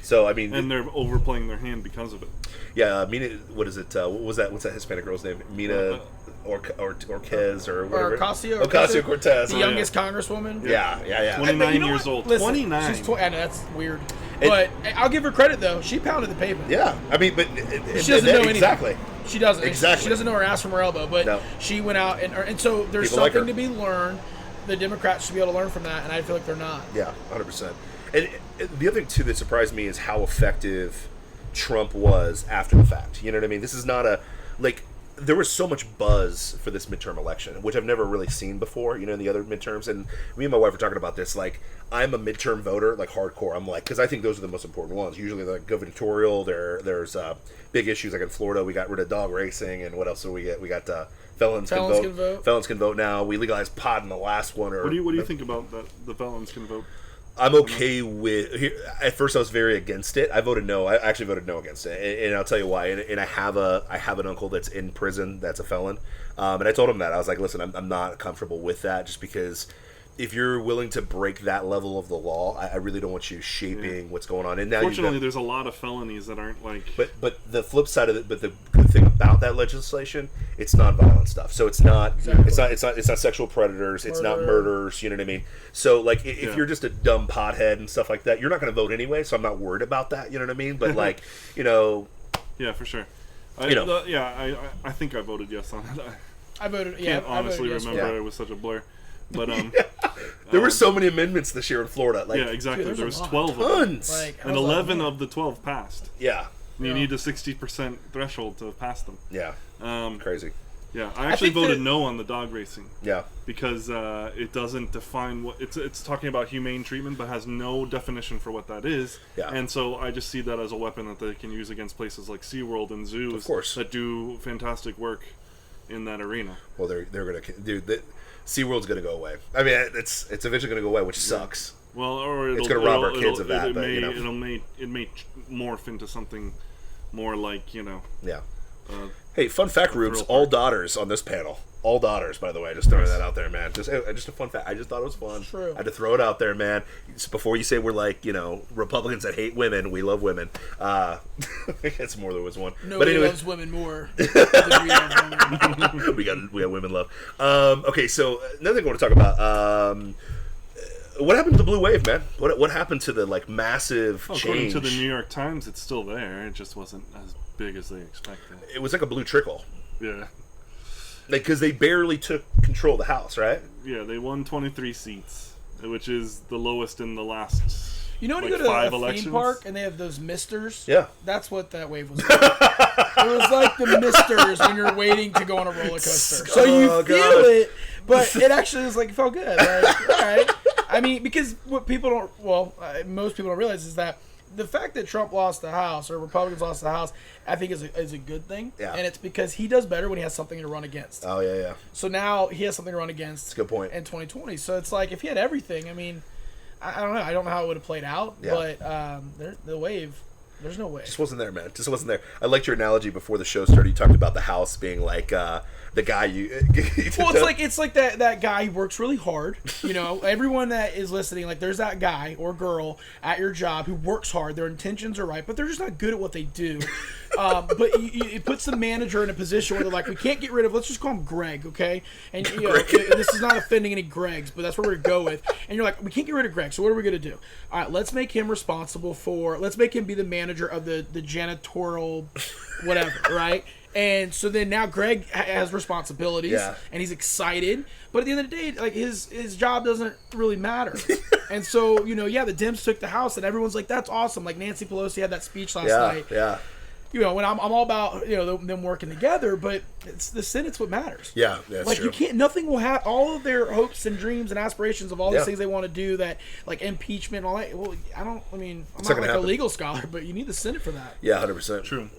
So I mean, and they're overplaying their hand because of it. Yeah, Mina. What is it? What was that? What's that Hispanic girl's name? Mina Orquez or whatever. Or Ocasio-Cortez. The youngest congresswoman. Yeah. 29 years old. Listen, 29. She's I know that's weird, but I'll give her credit though. She pounded the pavement. Yeah, I mean, but she doesn't know anything. Exactly. She doesn't. Exactly. She doesn't know her ass from her elbow, but she went out and so there's People something to be learned. The Democrats should be able to learn from that, and I feel like they're not. Yeah, 100%. And the other thing too that surprised me is how effective Trump was after the fact. You know what I mean? This is not there was so much buzz for this midterm election, which I've never really seen before, in the other midterms. And me and my wife were talking about this. Like, I'm a midterm voter, like hardcore. I'm like, because I think those are the most important ones. Usually, like gubernatorial, there's big issues. Like in Florida, we got rid of dog racing, and what else do we get? We got felons can vote. Felons can vote now. We legalized pot in the last one. What do you think about that? The felons can vote. I'm okay with. At first, I was very against it. I voted no. I actually voted no against it, and I'll tell you why. And I have an uncle that's in prison that's a felon, and I told him that I was like, listen, I'm not comfortable with that, just because if you're willing to break that level of the law, I really don't want you shaping what's going on. And now, fortunately, there's a lot of felonies that aren't like. But the flip side of it, but the good thing about that legislation, it's nonviolent stuff. So it's not it's not sexual predators. It's not murders. You know what I mean? So like if you're just a dumb pothead and stuff like that, you're not going to vote anyway. So I'm not worried about that. You know what I mean? But like yeah, for sure. I think I voted yes on it. I voted. Can't honestly remember. It was such a blur. But there were so many amendments this year in Florida. Like, yeah, exactly. Dude, there was 12 tons. of them, and 11 of the 12 passed. Yeah, you need a 60% threshold to pass them. Yeah, crazy. Yeah, I actually voted no on the dog racing. Yeah, because it doesn't define what it's talking about humane treatment, but has no definition for what that is. Yeah, and so I just see that as a weapon that they can use against places like SeaWorld and zoos, of course, that do fantastic work in that arena. Well, they're gonna do that. SeaWorld's going to go away. I mean, it's eventually going to go away, which sucks. Well, or it's going to rob our kids of that. It may morph into something more like, Yeah. Hey, fun fact, Rubes, all daughters on this panel. All daughters, by the way. Just throwing that out there, man. Just a fun fact. I just thought it was fun. True. I had to throw it out there, man. Before you say we're like, Republicans that hate women, we love women. I think that's more than was one. Nobody loves women more than we love women. we got women love. Okay, so another thing I want to talk about. What happened to the blue wave, man? What happened to the massive change? According to the New York Times, it's still there. It just wasn't as big as they expected. It was like a blue trickle. Yeah. Because they barely took control of the House, right? Yeah, they won 23 seats, which is the lowest in the last. You know when you go to a theme park and they have those misters? Yeah. That's what that wave was like. It was like the misters when you're waiting to go on a roller coaster. So you feel it, but it actually was like, it felt good. Like, all right. I mean, because what people don't, most people don't realize is that the fact that Trump lost the House or Republicans lost the House, I think is a good thing. Yeah. And it's because he does better when he has something to run against. Oh, yeah. So now he has something to run against. That's a good point. In 2020. So it's like, if he had everything, I mean, I don't know. I don't know how it would have played out. Yeah. But the wave, there's no way. Just wasn't there, man. Just wasn't there. I liked your analogy before the show started. You talked about the House being like the guy you. Well, it's like that guy who works really hard. Everyone that is listening, like there's that guy or girl at your job who works hard. Their intentions are right, but they're just not good at what they do. But it puts the manager in a position where they're like, we can't get rid of. Let's just call him Greg, okay? And this is not offending any Gregs, but that's what we're gonna go with. And you're like, we can't get rid of Greg, so what are we gonna do? All right, let's make him responsible for. Let's make him be the manager of the janitorial, whatever, right? And so then now Greg has responsibilities, and he's excited. But at the end of the day, like his job doesn't really matter. And so the Dems took the House, and everyone's like, "That's awesome!" Like Nancy Pelosi had that speech last night. Yeah. When I'm all about them working together, but it's the Senate's what matters. Yeah, that's like true. You can't. Nothing will have all of their hopes and dreams and aspirations of all these things they want to do. That like impeachment and all that. Well, I'm not like a legal scholar, but you need the Senate for that. Yeah, 100%. True.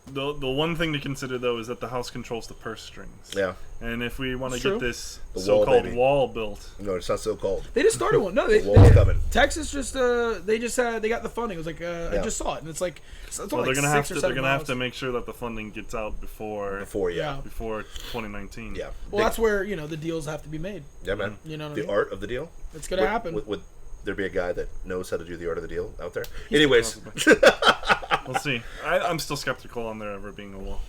The one thing to consider, though, is that the House controls the purse strings. Yeah. And if we want to get this so-called wall built... No, it's not so-called. They just started one. No, the wall's coming. Texas just, they got the funding. It was like, I just saw it. And it's like... They're going to have to make sure that the funding gets out before 2019. Yeah. Well, that's where, the deals have to be made. Yeah, man. You know what the art of the deal? It's going to happen. Would there be a guy that knows how to do the art of the deal out there? Anyways... We'll see. I'm still skeptical on there ever being a wall.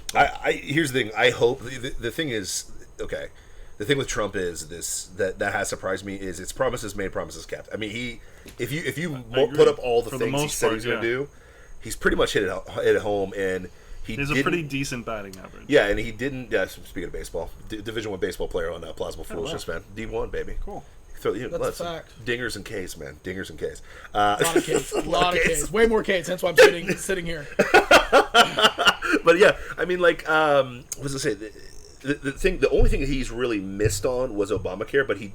Here's the thing. I hope the thing is okay. The thing with Trump is that has surprised me is it's promises made, promises kept. I mean, if you put up all the things he said he's going to do, he's pretty much hit it home, and he's a pretty decent batting average. Yeah, and he didn't. Speaking of baseball, Division I baseball player on Plausible Foolishness, man. D1 baby. Cool. That's a fact. Dingers and Ks, man. Dingers and Ks. A lot of Ks. A lot of Ks. Way more Ks. That's why I'm sitting here. But yeah, I mean, like, what was I say? The only thing that he's really missed on was Obamacare, but he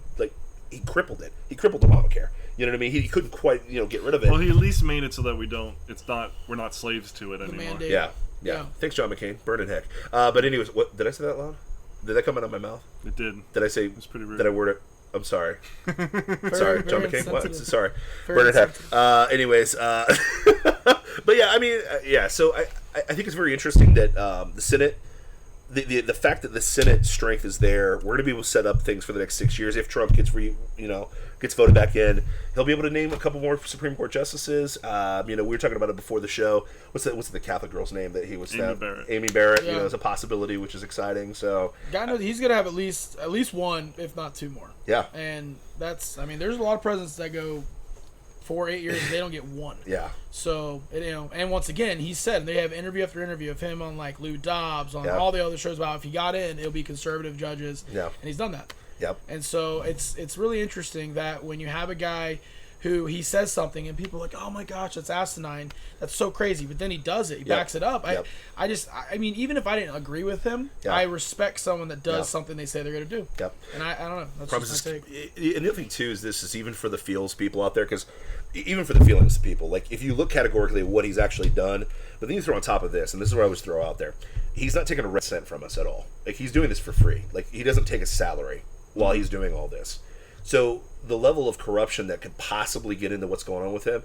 crippled it. He crippled Obamacare. You know what I mean? He couldn't quite, get rid of it. Well, he at least made it so that we're not slaves to it anymore. Mandate. Yeah. Thanks, John McCain. Burn in heck. But anyways, what did I say that loud? Did that come out of my mouth? It did. Did I say? It was pretty rude. Did I word it? I'm sorry. Sorry, John McCain. What? Sorry. Very Burn in heck. Anyways, but yeah, I mean, So I think it's very interesting that the Senate. The fact that the Senate strength is there, we're going to be able to set up things for the next 6 years. If Trump gets voted back in, he'll be able to name a couple more Supreme Court justices. We were talking about it before the show. What's the Catholic girl's name that he was? Amy Barrett. Amy Barrett. Yeah. Is a possibility, which is exciting. So guy knows he's going to have at least one, if not two more. Yeah. And there's a lot of presidents that go 4 or 8 years and they don't get one. Yeah. So, and once again, he said, they have interview after interview of him on like Lou Dobbs, on all the other shows about if he got in, it'll be conservative judges. Yeah. And he's done that. Yep. And so it's really interesting that when you have a guy who he says something and people are like, oh my gosh, that's asinine, that's so crazy, but then he does it, he backs it up. I mean, even if I didn't agree with him, I respect someone that does something they say they're going to do. Yep. And I don't know, that's just my take. And the other thing too is this is even for the feels people out there, because even for the feelings people, like if you look categorically at what he's actually done, but then you throw on top of this, and this is what I always throw out there, he's not taking a red cent from us at all. Like he's doing this for free. Like he doesn't take a salary while he's doing all this. So the level of corruption that could possibly get into what's going on with him,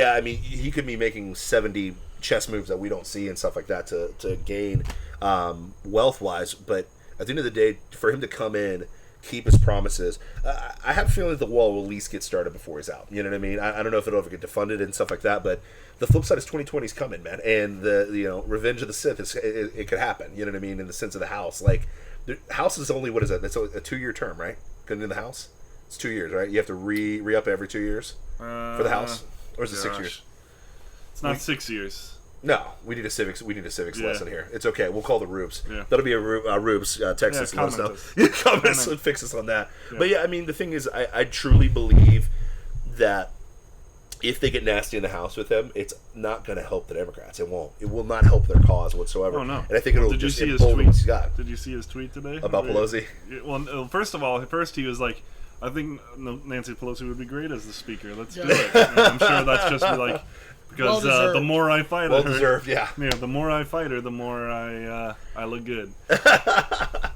I mean, he could be making 70 chess moves that we don't see and stuff like that to gain wealth-wise. But at the end of the day, for him to come in, keep his promises, I have a feeling that the wall will at least get started before he's out. You know what I mean? I don't know if it'll ever get defunded and stuff like that, but the flip side is 2020 is coming, man. And the Revenge of the Sith, it could happen. You know what I mean? In the sense of the House. Like, the House is only, what is that? That's a 2-year term, right? Getting in the House? It's 2 years, right? You have to re-up every 2 years for the House, or is it 6 years? It's not 6 years. No, we need a civics lesson here. It's okay. We'll call the Rubes. Yeah. That'll be a Rubes text us and let us know. Comment and fix us on that. Yeah. But I mean, the thing is, I truly believe that if they get nasty in the House with him, it's not going to help the Democrats. It won't. It will not help their cause whatsoever. Oh no! And I think it'll just embolden what he's got. Did you see his tweet today about Pelosi? Well, first of all, he was like, I think Nancy Pelosi would be great as the speaker. Let's do it. I'm sure that's just like because the more I fight her, deserved, yeah. The more I fight her, the more I look good.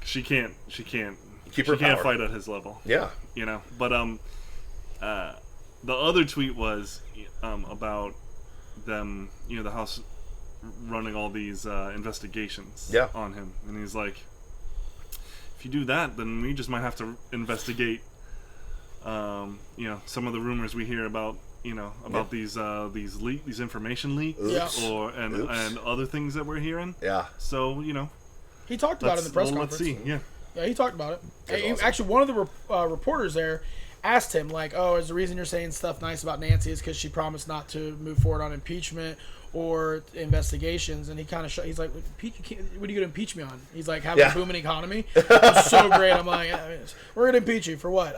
She can't fight at his level. Yeah. But the other tweet was about them, the House running all these investigations on him, and he's like, if you do that, then we just might have to investigate. Some of the rumors we hear about, these information leaks, and other things that we're hearing. Yeah. So he talked about it in the press conference. Let's see. Yeah, he talked about it. Awesome. Actually, one of the reporters there asked him, like, "Oh, is the reason you're saying stuff nice about Nancy is because she promised not to move forward on impeachment or investigations?" And he kind of he's like, "What are you going to impeach me on?" He's like, "Having a booming economy." It's so great. I'm like, "We're going to impeach you for what?"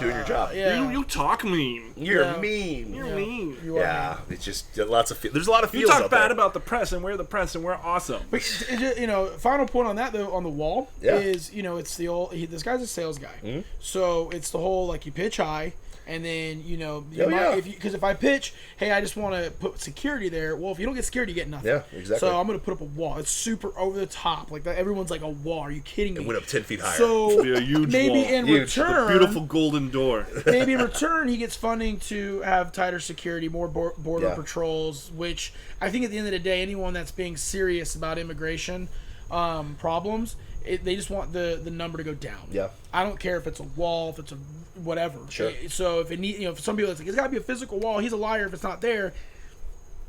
Doing your job. Yeah. You talk mean. You're mean. You're mean. You are mean. It's just lots of there's a lot of feels. You talk out bad there. about the press, and we're the press, and we're awesome. But final point on that though, on the wall is it's the old. This guy's a sales guy, so it's the whole like you pitch high. And then if I pitch, hey, I just want to put security there. Well, if you don't get security, you get nothing. Yeah, exactly. So I'm going to put up a wall. It's super over the top, like that. Everyone's like, a wall? Are you kidding me? It went up 10 feet higher. So a huge maybe wall. in return, the beautiful golden door. Maybe in return, he gets funding to have tighter security, more border patrols. Which I think at the end of the day, anyone that's being serious about immigration problems, they just want the number to go down. Yeah. I don't care if it's a wall, if it's a whatever. Sure. So if it if some people it's like it's got to be a physical wall, he's a liar if it's not there.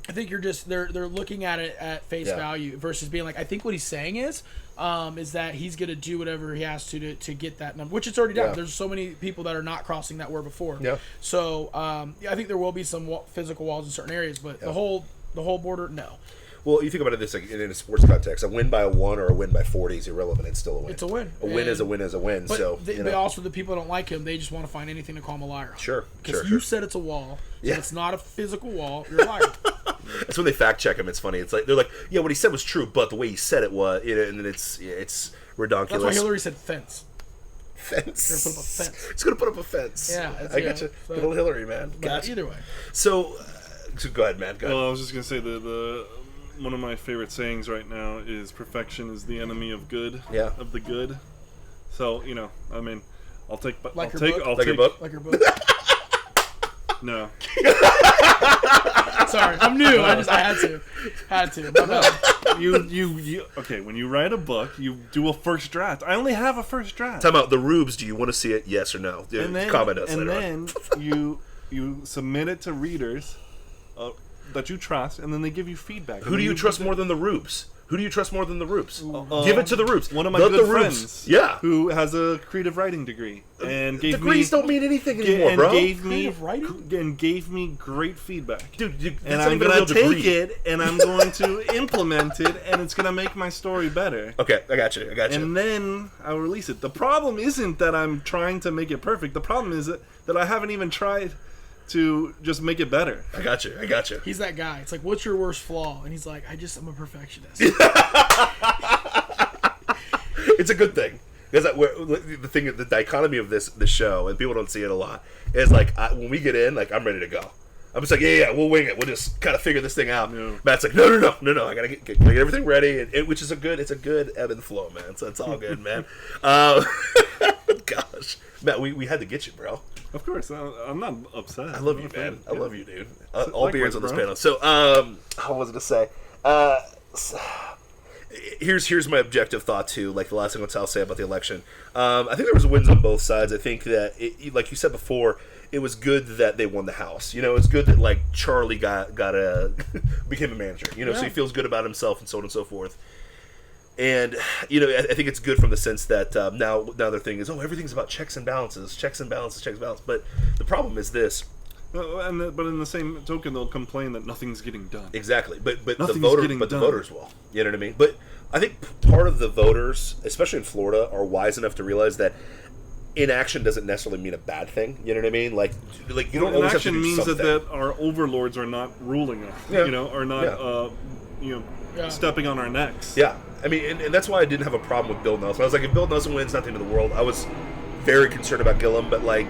I think they're looking at it at face value versus being like, I think what he's saying is that he's going to do whatever he has to get that number, which it's already done. There's so many people that are not crossing that were before. Yeah. So I think there will be some physical walls in certain areas, but the whole border, no. Well, you think about it this like in a sports context, a win by a 1 or a win by 40 is irrelevant. It's still a win. It's a win. A win is a win is a win. But but also the people that don't like him, they just want to find anything to call him a liar on. Sure. Because you said it's a wall. So it's not a physical wall. You're a liar. It's when they fact check him. It's funny. It's like they're like, yeah, what he said was true, but the way he said it was, and then it's redonkulous. That's why Hillary said fence. Fence. They're gonna put up a fence. It's gonna put up a fence. Yeah, I got you. So, Good old Hillary, man. Gotcha. Either way. So go ahead, man. Go ahead. Well, I was just gonna say the one of my favorite sayings right now is "Perfection is the enemy of good." Yeah. Of the good. So I mean, I'll take. Like I'll your take. book? I'll Like take. your book? Like your book. No. Sorry, I'm new. I had to. My bad. You. Okay, when you write a book, you do a first draft. I only have a first draft. Time out. The Rubes. Do you want to see it? Yes or no? Comment us later on. you submit it to readers that you trust, and then they give you feedback. Who do you trust more than the Rubes? Who do you trust more than the Rubes? Give it to the Rubes. One of my Let good the friends, Rubes. Yeah, who has a creative writing degree, and gave degrees me don't mean anything anymore, bro. Gave me great feedback. Dude, and I'm gonna take it, and I'm going to implement it, and it's gonna make my story better. Okay, I got you. And then I'll release it. The problem isn't that I'm trying to make it perfect. The problem is that I haven't even tried to just make it better. I got you. He's that guy. It's like, what's your worst flaw? And he's like, I'm a perfectionist. It's a good thing. Because the dichotomy of this show, and people don't see it a lot, is like when we get in, like I'm ready to go. I'm just like, yeah, we'll wing it. We'll just kind of figure this thing out. No. Matt's like, no. I gotta get everything ready, which is it's a good ebb and flow, man. So it's all good, man. Gosh, Matt, we had to get you, bro. Of course, I'm not upset. I love you, man. I love you, dude. All Likewise, beers on this bro. panel. So, how was it to say? Here's my objective thought too. Like the last thing I'll say about the election. I think there was wins on both sides. I think that, like you said before, it was good that they won the House. It's good that like Charlie became a manager. So he feels good about himself and so on and so forth. And I think it's good from the sense that now their thing is, everything's about checks and balances. But the problem is this. But in the same token, they'll complain that nothing's getting done. Exactly, but the Nothing's voters will. You know what I mean? But I think part of the voters, especially in Florida, are wise enough to realize that inaction doesn't necessarily mean a bad thing. You know what I mean? Like you don't always have to do means something. that our overlords are not ruling us. Yeah. Are not stepping on our necks. Yeah, I mean, and that's why I didn't have a problem with Bill Nelson. I was like, if Bill Nelson wins, not the end of the world. I was very concerned about Gillum, but like.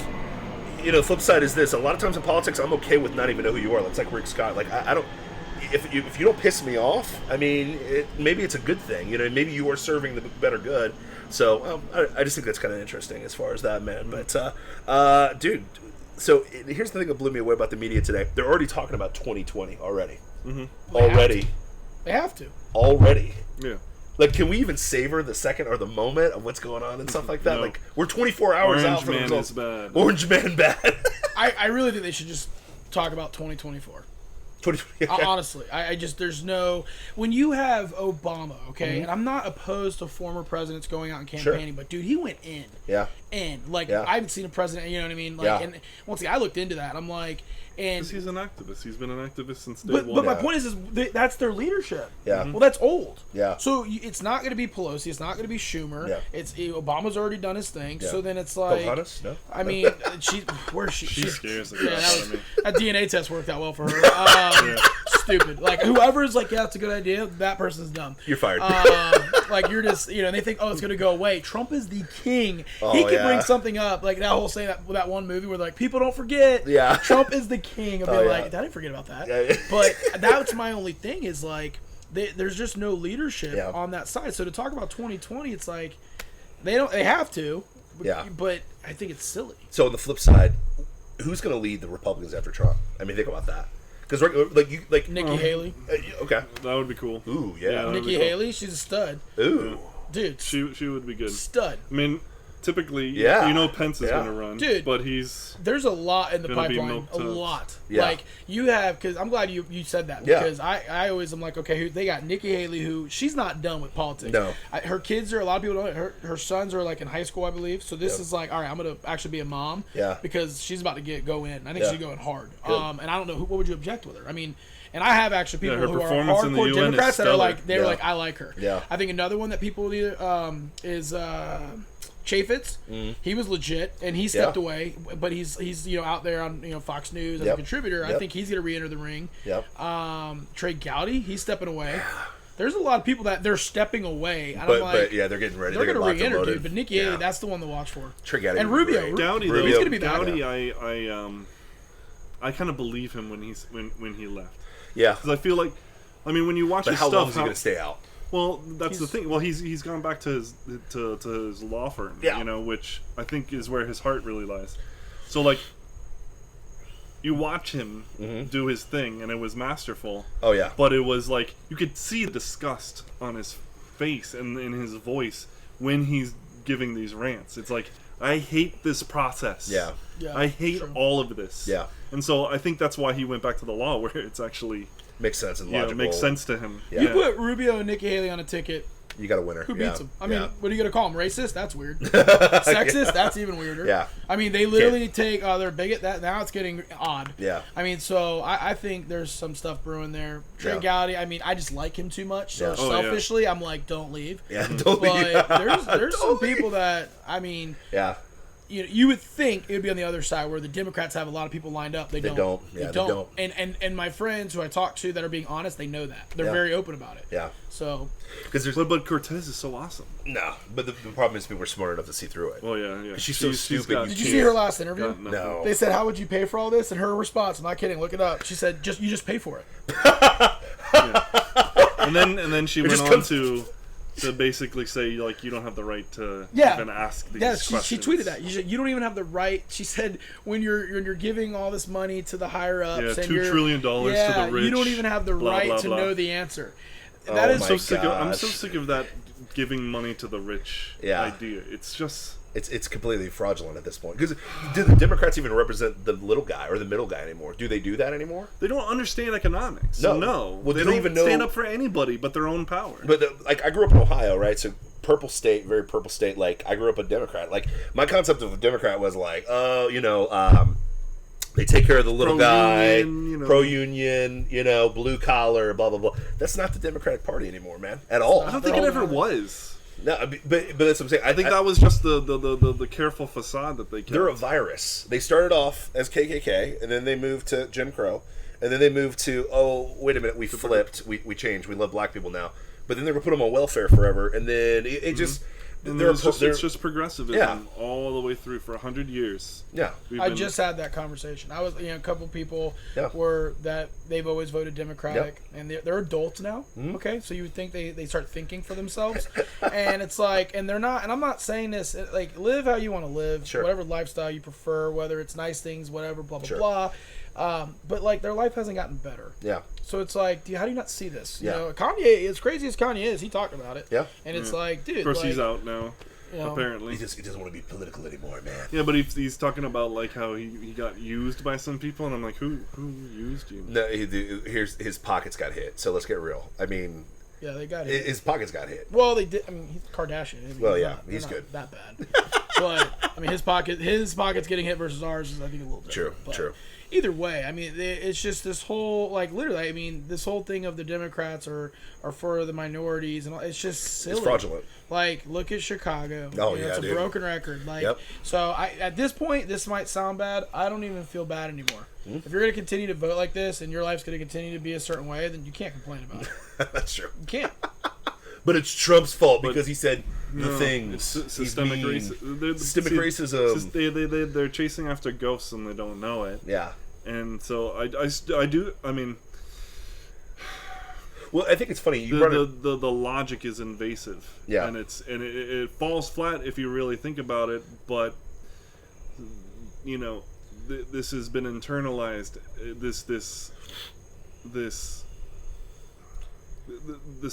The flip side is this. A lot of times in politics, I'm okay with not even know who you are. It's like Rick Scott. Like, I don't... If you don't piss me off, I mean, maybe it's a good thing. Maybe you are serving the better good. So, I just think that's kind of interesting as far as that, man. But, dude, so here's the thing that blew me away about the media today. They're already talking about 2020 already. Mm-hmm. Already. They have to. Already. Yeah. Like, can we even savor the second or the moment of what's going on and stuff like that? No. Like, we're 24 hours out from the results. Is bad. Orange Man bad. I really think they should just talk about 2024. 2020. Honestly, I just, there's no... When you have Obama, okay, and I'm not opposed to former presidents going out and campaigning, but, dude, he went in. Yeah. Like, I haven't seen a president, you know what I mean? Like, and once again, I looked into that. I'm like... Because he's an activist. He's been an activist since day one. one. But my point is that's their leadership. Yeah. Well, that's old. Yeah. So it's not going to be Pelosi. It's not going to be Schumer. Yeah. Obama's already done his thing. Yeah. So then it's like... Pocahontas? No? I mean, where's she? She scares the Yeah, crap out of me. that DNA test worked out well for her. Stupid. Like, whoever's like, yeah, it's a good idea, that person's dumb. You're fired. Like, you're just, and they think, it's going to go away. Trump is the king. Oh, he can bring something up. Like, that whole saying, that one movie where they're like, people don't forget. Yeah. Trump is the king. I'll be like, I didn't forget about that. Yeah. But that's my only thing is, like, there's just no leadership on that side. So to talk about 2020, it's like, they have to. Yeah. But I think it's silly. So on the flip side, who's going to lead the Republicans after Trump? I mean, think about that. Because Nikki Haley. Okay. That would be cool. Ooh, yeah. Nikki Haley, she's a stud. Ooh. Dude. She would be good. Stud. I mean, typically, Pence is going to run. Dude. But he's... There's a lot in the pipeline. A lot. Yeah. Like, you have... Because I'm glad you said that. Because I always am like, okay, they got Nikki Haley, who... She's not done with politics. No. Her kids are... A lot of people don't... Her sons are, like, in high school, I believe. So this is like, all right, I'm going to actually be a mom. Yeah. Because she's about to go in. I think she's going hard. And I don't know... What would you object with her? I mean... And I have actually people who are hardcore Democrats that are like, I like her. Yeah. I think another one that people either is Chaffetz, he was legit, and he stepped away, but he's out there on Fox News as a contributor. I think he's going to re-enter the ring. Trey Gowdy, he's stepping away. There's a lot of people that they're stepping away. And but they're getting ready. They're going to re-enter, dude. But Nikki Haley, that's the one to watch for. Trey Gowdy and Rubio. Gowdy, he's going to be back. Gowdy, I kind of believe him when he left. Yeah, because I feel like, when you watch his how stuff, long is he going to stay out? Well, that's the thing. Well, he's gone back to his law firm, which I think is where his heart really lies. So like, you watch him do his thing, and it was masterful. Oh yeah, but it was like you could see the disgust on his face and in his voice when he's giving these rants. It's like, I hate this process. Yeah. I hate all of this. Yeah. And so I think that's why he went back to the law, where it's actually makes sense and logical. It makes sense to him. You put Rubio and Nikki Haley on a ticket. You got a winner. Who beats him? I mean, what are you going to call him? Racist? That's weird. Sexist? That's even weirder. Yeah. I mean, they literally take they're bigot. Now it's getting odd. Yeah. I mean, so I think there's some stuff brewing there. Trey Gowdy, I mean, I just like him too much. So selfishly, I'm like, don't leave. Yeah, don't leave. But there's some people that, I mean, you would think it would be on the other side where the Democrats have a lot of people lined up. They don't. Yeah, they don't. And my friends who I talk to that are being honest, they know that. They're very open about it. Yeah. So. But Cortez is so awesome. No, but the problem is people are smart enough to see through it. Well, yeah. She's so stupid. Did you see her last interview? No. They said, "How would you pay for all this?" And her response, I'm not kidding, look it up. She said, "You just pay for it." And then she went on to basically say, like, you don't have the right to even ask these questions. She tweeted that. You don't even have the right. She said, when you're giving all this money to the higher ups, and $2 trillion to the rich, you don't even have the right to know the answer. That is so sick. I'm so sick of that giving money to the rich idea. It's just. It's completely fraudulent at this point. Because do the Democrats even represent the little guy or the middle guy anymore? Do they do that anymore? They don't understand economics. No. Well, they don't even stand up for anybody but their own power. But I grew up in Ohio, right? So purple state, very purple state. Like, I grew up a Democrat. Like, my concept of a Democrat was like, they take care of the little guy, pro-union, blue collar, blah, blah, blah. That's not the Democratic Party anymore, man, at all. I don't think it ever was. No, but that's what I'm saying. I think that was just the careful facade that they kept. They're a virus. They started off as KKK, and then they moved to Jim Crow, and then they moved to, oh, wait a minute, we flipped, we changed, we love black people now. But then they were put them on welfare forever, and then it just... It's just progressivism all the way through for 100 years. Yeah, I just had that conversation. I was, a couple people were that they've always voted Democratic, and they're adults now. Mm-hmm. Okay, so you would think they start thinking for themselves, and it's like, and they're not. And I'm not saying this like live how you want to live, whatever lifestyle you prefer, whether it's nice things, whatever, blah blah blah. But like their life hasn't gotten better. Yeah. So it's like, how do you not see this? Kanye, as crazy as Kanye is, he talked about it. Yeah. And it's like, dude. Of course, he's out now. Apparently, he doesn't want to be political anymore, man. Yeah, but he's talking about like how he got used by some people, and I'm like, who used you? No, here's his pockets got hit. So let's get real. I mean, yeah, they got hit. His pockets got hit. Well, they did. I mean, he's Kardashian. I mean, he's good. That bad. But I mean, his pockets getting hit versus ours is, I think, a little different. True. Either way, I mean, it's just this whole, like, literally, I mean, this whole thing of the Democrats are for the minorities, and all, it's just silly. It's fraudulent. Like, look at Chicago. Oh, it's a broken record. Like, so at this point, this might sound bad. I don't even feel bad anymore. Mm-hmm. If you're going to continue to vote like this, and your life's going to continue to be a certain way, then you can't complain about it. That's true. You can't. But it's Trump's fault because he said the things. Systemic racism. Systemic racism. They're chasing after ghosts and they don't know it. Yeah. And so I do. I mean, well, I think it's funny. The logic is invasive. Yeah. And it falls flat if you really think about it. But this has been internalized. This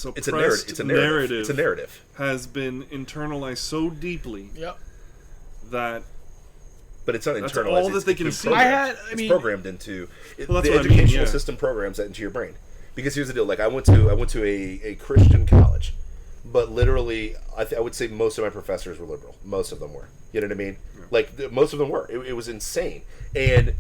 oppressed it's a narrative. It's a narrative. Has been internalized so deeply. Yep. That. But it's not internalized. That's all that they can see. It's programmed into the educational system. Programs that into your brain. Because here's the deal. Like I went to a Christian college, but literally, I would say most of my professors were liberal. Most of them were. You know what I mean? Yeah. Like most of them were. It was insane. And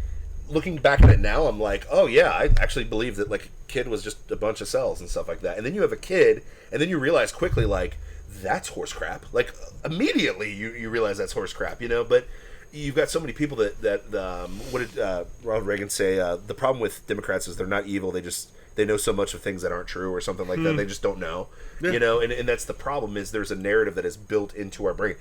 looking back at it now, I'm like, oh yeah, I actually believe that like a kid was just a bunch of cells and stuff like that. And then you have a kid, and then you realize quickly like that's horse crap. Like, immediately you realize that's horse crap, you know? But you've got so many people that what did Ronald Reagan say? The problem with Democrats is they're not evil. They know so much of things that aren't true or something like that. They just don't know, you know? And that's the problem, is there's a narrative that is built into our brain.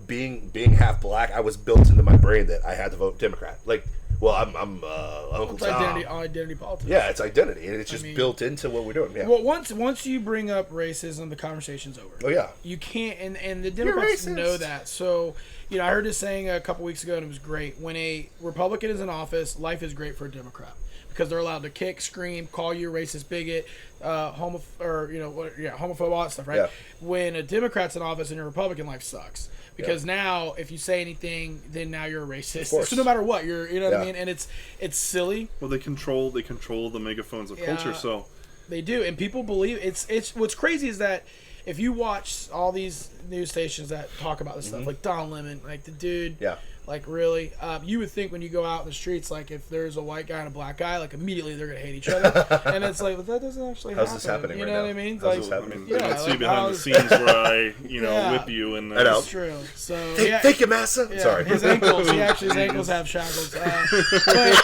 Being half black, I was built into my brain that I had to vote Democrat. Like, well, I'm Uncle Tom. Identity politics. Yeah, it's identity, and it's just built into what we're doing. Yeah. Well, once you bring up racism, the conversation's over. Oh yeah. You can't, and the Democrats know that. So, you know, I heard this saying a couple weeks ago, and it was great. When a Republican is in office, life is great for a Democrat because they're allowed to kick, scream, call you a racist bigot, homophobe, all that stuff, right? Yeah. When a Democrat's in office and a Republican, life sucks. Because now, if you say anything, then now you're a racist. So no matter what, you know what I mean? And it's silly. Well, they control the megaphones of culture, so they do, and people believe it's. What's crazy is that if you watch all these news stations that talk about this stuff, like Don Lemon, like the dude, like really, you would think when you go out in the streets, like if there's a white guy and a black guy, like immediately they're gonna hate each other, and it's like, but that doesn't actually happen. How's this happening? You right know now? what I mean? How's Like, this happening? let's see behind the scenes where I, whip you and I know. It's true. So Thank you, Massa. yeah, Sorry. his ankles have shackles. But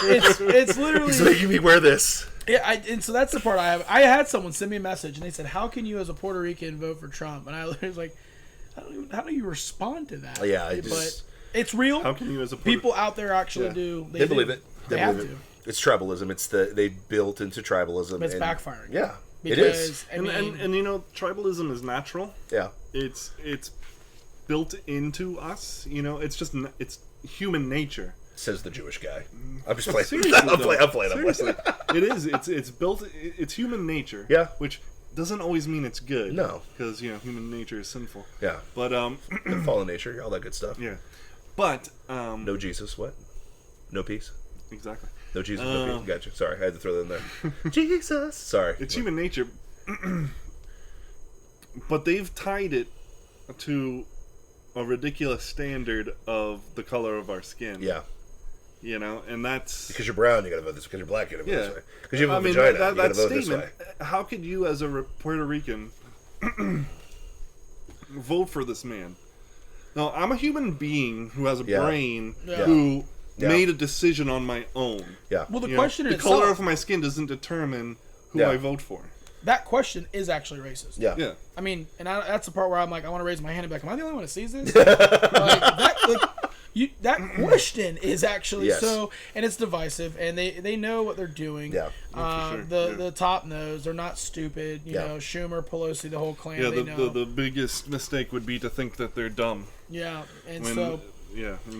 it's literally. He's making me wear this. Yeah, and so that's the part I have. I had someone send me a message, and they said, "How can you, as a Puerto Rican, vote for Trump?" And I was like, "How do you respond to that?" Yeah, but it's real. How can you, as a people out there actually do? They believe it. They have to. It's tribalism. They built into tribalism. But it's backfiring. Yeah, because, it is. I mean, and tribalism is natural. Yeah, it's built into us. It's just it's human nature. Says the Jewish guy. I'm just playing. Seriously, I'm playing. Seriously. It is. It's built. It's human nature. Yeah. Which doesn't always mean it's good. No. Because human nature is sinful. Yeah. But fallen nature, all that good stuff. Yeah. But no Jesus. What? No peace. Exactly. No Jesus. No peace. Gotcha. Sorry, I had to throw that in there. Jesus. Sorry. It's human nature. But they've tied it to a ridiculous standard of the color of our skin. Yeah. And that's because you're brown, you gotta vote this. Because you're black, you gotta vote this way. Because you have a vagina, that you gotta vote statement, this way. How could you, as a Puerto Rican, vote for this man? Now, I'm a human being who has a brain who made a decision on my own. Yeah. Well, the question the is, color of my skin doesn't determine who I vote for. That question is actually racist. Yeah. Yeah. I mean, and that's the part where I'm like, I want to raise my hand and be like, am I the only one that sees this? That question is actually so, and it's divisive, and they know what they're doing. Yeah. The top knows. They're not stupid. You know, Schumer, Pelosi, the whole clan. Yeah, they know. the biggest mistake would be to think that they're dumb. Yeah, and and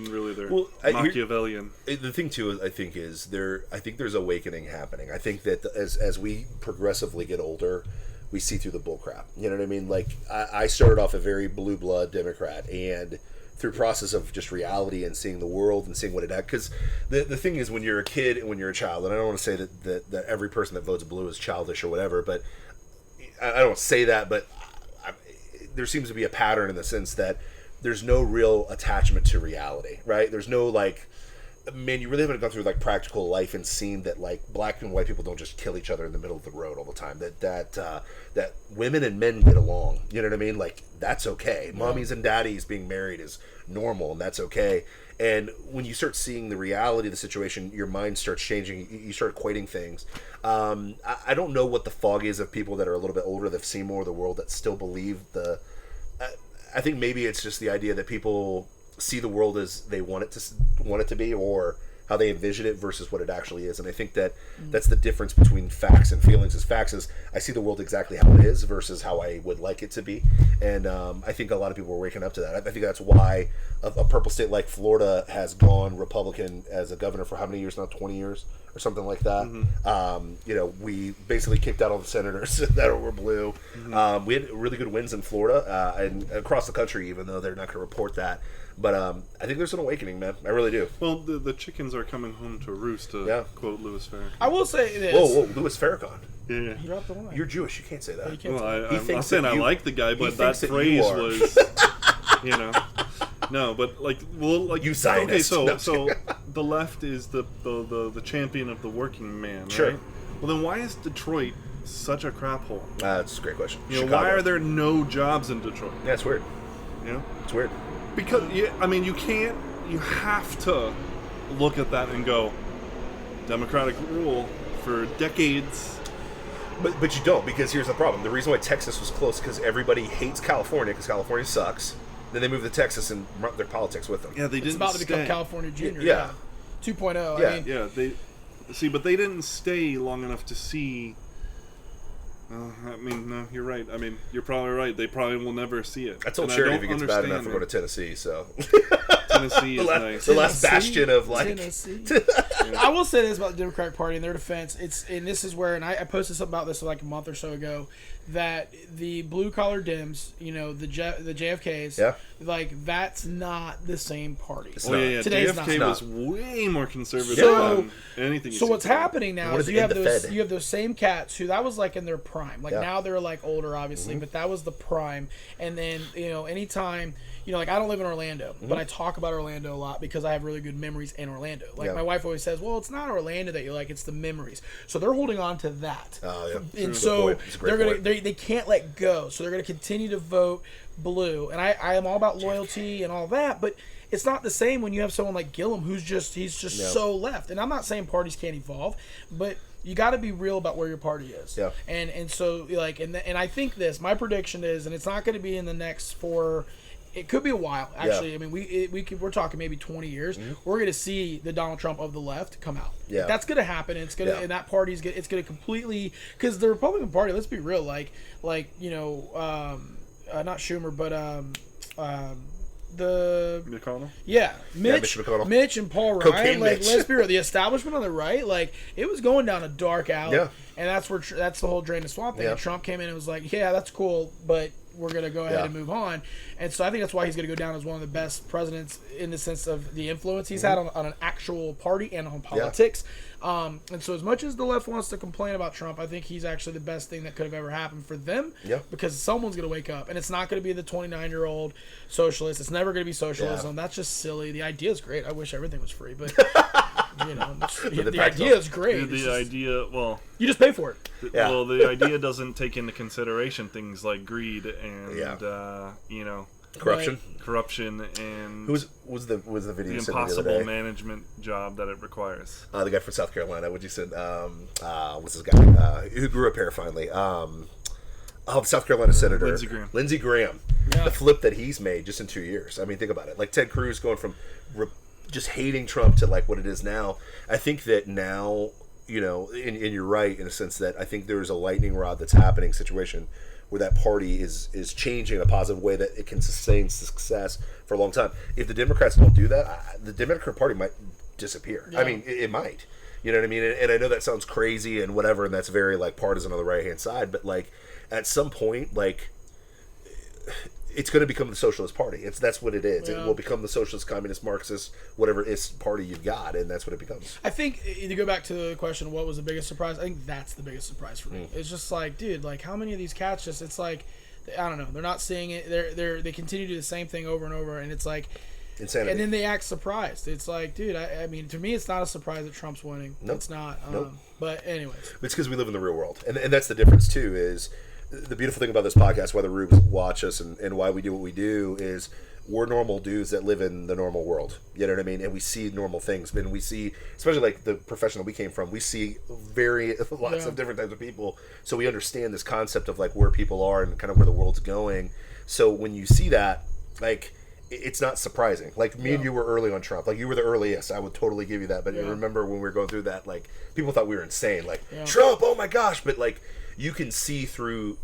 really they're Machiavellian. The thing too, I think there's awakening happening. I think that as we progressively get older, we see through the bullcrap. You know what I mean? Like I started off a very blue blood Democrat, and through process of just reality and seeing the world and seeing what it had. Because the thing is, when you're a kid and when you're a child, and I don't want to say that every person that votes blue is childish or whatever, but I don't say that, but there seems to be a pattern in the sense that there's no real attachment to reality, right? There's no man, you really haven't gone through practical life and seen that black and white people don't just kill each other in the middle of the road all the time. That women and men get along. You know what I mean? That's okay. Mommies and daddies being married is normal, and that's okay. And when you start seeing the reality of the situation, your mind starts changing. You start equating things. I don't know what the fog is of people that are a little bit older, that've seen more of the world, that still believe I think maybe it's just the idea that people see the world as they want it to be, or how they envision it versus what it actually is. And I think that's the difference between facts and feelings. Is facts is I see the world exactly how it is versus how I would like it to be. And I think a lot of people are waking up to that. I think that's why a purple state like Florida has gone Republican as a governor for how many years now? 20 years or something like that. Mm-hmm. We basically kicked out all the senators that were blue. Mm-hmm. We had really good wins in Florida and across the country, even though they're not going to report that. But I think there's an awakening, man. I really do. Well, the chickens are coming home to roost, to quote Louis Farrakhan. I will say this. Whoa, Louis Farrakhan. Yeah. He dropped the line. You're Jewish. You can't say that. Well, I'm not saying I like the guy, but that phrase was, No, but you Zionist. Okay, so the left is the champion of the working man, sure. right? Well, then why is Detroit such a crap hole? That's a great question. You know, why are there no jobs in Detroit? Yeah, it's weird. You know, it's weird. Because I mean, you can't. You have to look at that and go, Democratic rule for decades. But you don't, because here's the problem. The reason why Texas was close because everybody hates California because California sucks. Then they moved to Texas and brought their politics with them. Yeah, they didn't. It's about stay. to become California Junior. Yeah. 2.0. Yeah. I mean, Yeah, but they didn't stay long enough to see. I mean, no, you're right. I mean, you're probably right. They probably will never see it. I told Charity if it gets bad enough, we'll go to Tennessee. So Tennessee is nice. The last bastion of like. Tennessee. I will say this about the Democratic Party in their defense. And this is where, and I posted something about this like a month or so ago, that the blue collar Dems, you know, the JFKs, like that's not the same party. Yeah. Today's JFK not. was way more conservative than anything. So what's happening now is you have Fed? you have those same cats who that was like in their prime. Like now they're like older, obviously, but that was the prime. And then anytime. Like I don't live in Orlando, but I talk about Orlando a lot because I have really good memories in Orlando. Like my wife always says, well, it's not Orlando that you like, it's the memories. So they're holding on to that. Oh, yeah. And so they can't let go. So they're going to continue to vote blue. And I am all about loyalty and all that, but it's not the same when you have someone like Gillum he's just so left. And I'm not saying parties can't evolve, but you got to be real about where your party is. Yeah. And so like and I think my prediction is, and it's not going to be in the next it could be a while, actually. Yeah. I mean, we're talking maybe 20 years. Mm-hmm. We're going to see the Donald Trump of the left come out. Yeah, that's going to happen. And it's going to, and that party's it's going to completely, because the Republican Party. Let's be real, not Schumer, but the McConnell. Yeah, Mitch McConnell. Mitch and Paul Ryan. Let's be real. The establishment on the right, it was going down a dark alley. Yeah. And that's the whole drain the swamp thing. Yeah. And Trump came in and was like, yeah, that's cool, but we're going to go ahead and move on. And so I think that's why he's going to go down as one of the best presidents in the sense of the influence he's had on an actual party and on politics. And so as much as the left wants to complain about Trump, I think he's actually the best thing that could have ever happened for them because someone's going to wake up. And it's not going to be the 29-year-old socialist. It's never going to be socialism. That's just silly. The idea is great. I wish everything was free, but... the idea is great. You just pay for it. Well, the idea doesn't take into consideration things like greed and corruption, and was the video? The impossible management job that it requires. The guy from South Carolina. What you said? What's this guy who grew up here finally? South Carolina Senator Lindsey Graham. Yeah. The flip that he's made just in 2 years. I mean, think about it. Like Ted Cruz going from just hating Trump to like what it is now. I think that now, and you're right in a sense that I think there is a lightning rod that's happening situation where that party is changing in a positive way that it can sustain success for a long time. If the Democrats don't do that, the Democratic Party might disappear. Yeah. I mean, it might. You know what I mean? And I know that sounds crazy and whatever, and that's very like partisan on the right hand side. But like at some point, like it's going to become the Socialist Party. That's what it is. Yeah. It will become the Socialist, Communist, Marxist, whatever party you've got, and that's what it becomes. I think to go back to the question, what was the biggest surprise? I think that's the biggest surprise for me. It's just like, dude, like how many of these cats just? It's like, I don't know. They're not seeing it. They continue to do the same thing over and over, and it's like insanity. And then they act surprised. It's like, dude, I mean, to me, it's not a surprise that Trump's winning. Nope. It's not. Nope. But anyways, it's because we live in the real world, and that's the difference too. Is the beautiful thing about this podcast, why the Rubes watch us and why we do what we do, is we're normal dudes that live in the normal world. You know what I mean? And we see normal things. And we see, especially like the profession that we came from, we see lots of different types of people. So we understand this concept of like where people are and kind of where the world's going. So when you see that, like, it's not surprising. Like me and you were early on Trump. Like you were the earliest. I would totally give you that. But you remember when we were going through that, like people thought we were insane. Like Trump, oh my gosh! But like you can see through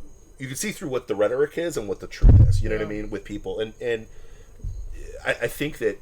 what the rhetoric is and what the truth is. You know what I mean with people. And I think that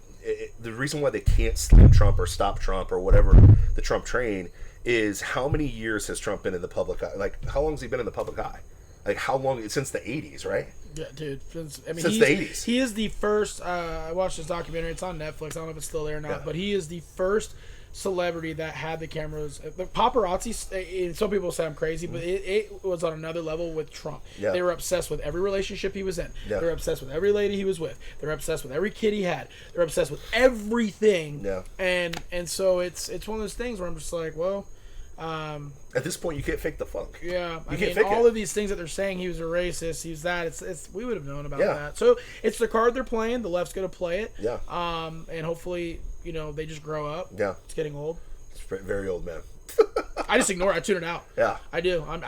the reason why they can't slam Trump or stop Trump or whatever the Trump train is how many years has Trump been in the public eye? Like how long has he been in the public eye? Like how long? Since the 80s, right? Yeah, dude. Since the 80s. He is the first. I watched this documentary. It's on Netflix. I don't know if it's still there or not. But he is the first celebrity that had the cameras. The paparazzi. Some people say I'm crazy, but it was on another level with Trump. Yeah. They were obsessed with every relationship he was in. Yeah. They were obsessed with every lady he was with. They were obsessed with every kid he had. They were obsessed with everything. Yeah. And so it's one of those things where I'm just like, well, At this point, you can't fake the funk. Yeah, You can't fake all it. of these things that they're saying, he was a racist, he was that. It's we would have known about Yeah. that. So it's the card they're playing. The left's gonna play it. Yeah. And hopefully, they just grow up. Yeah. It's getting old. It's very old, man. I just ignore it. I tune it out. Yeah. I do. I'm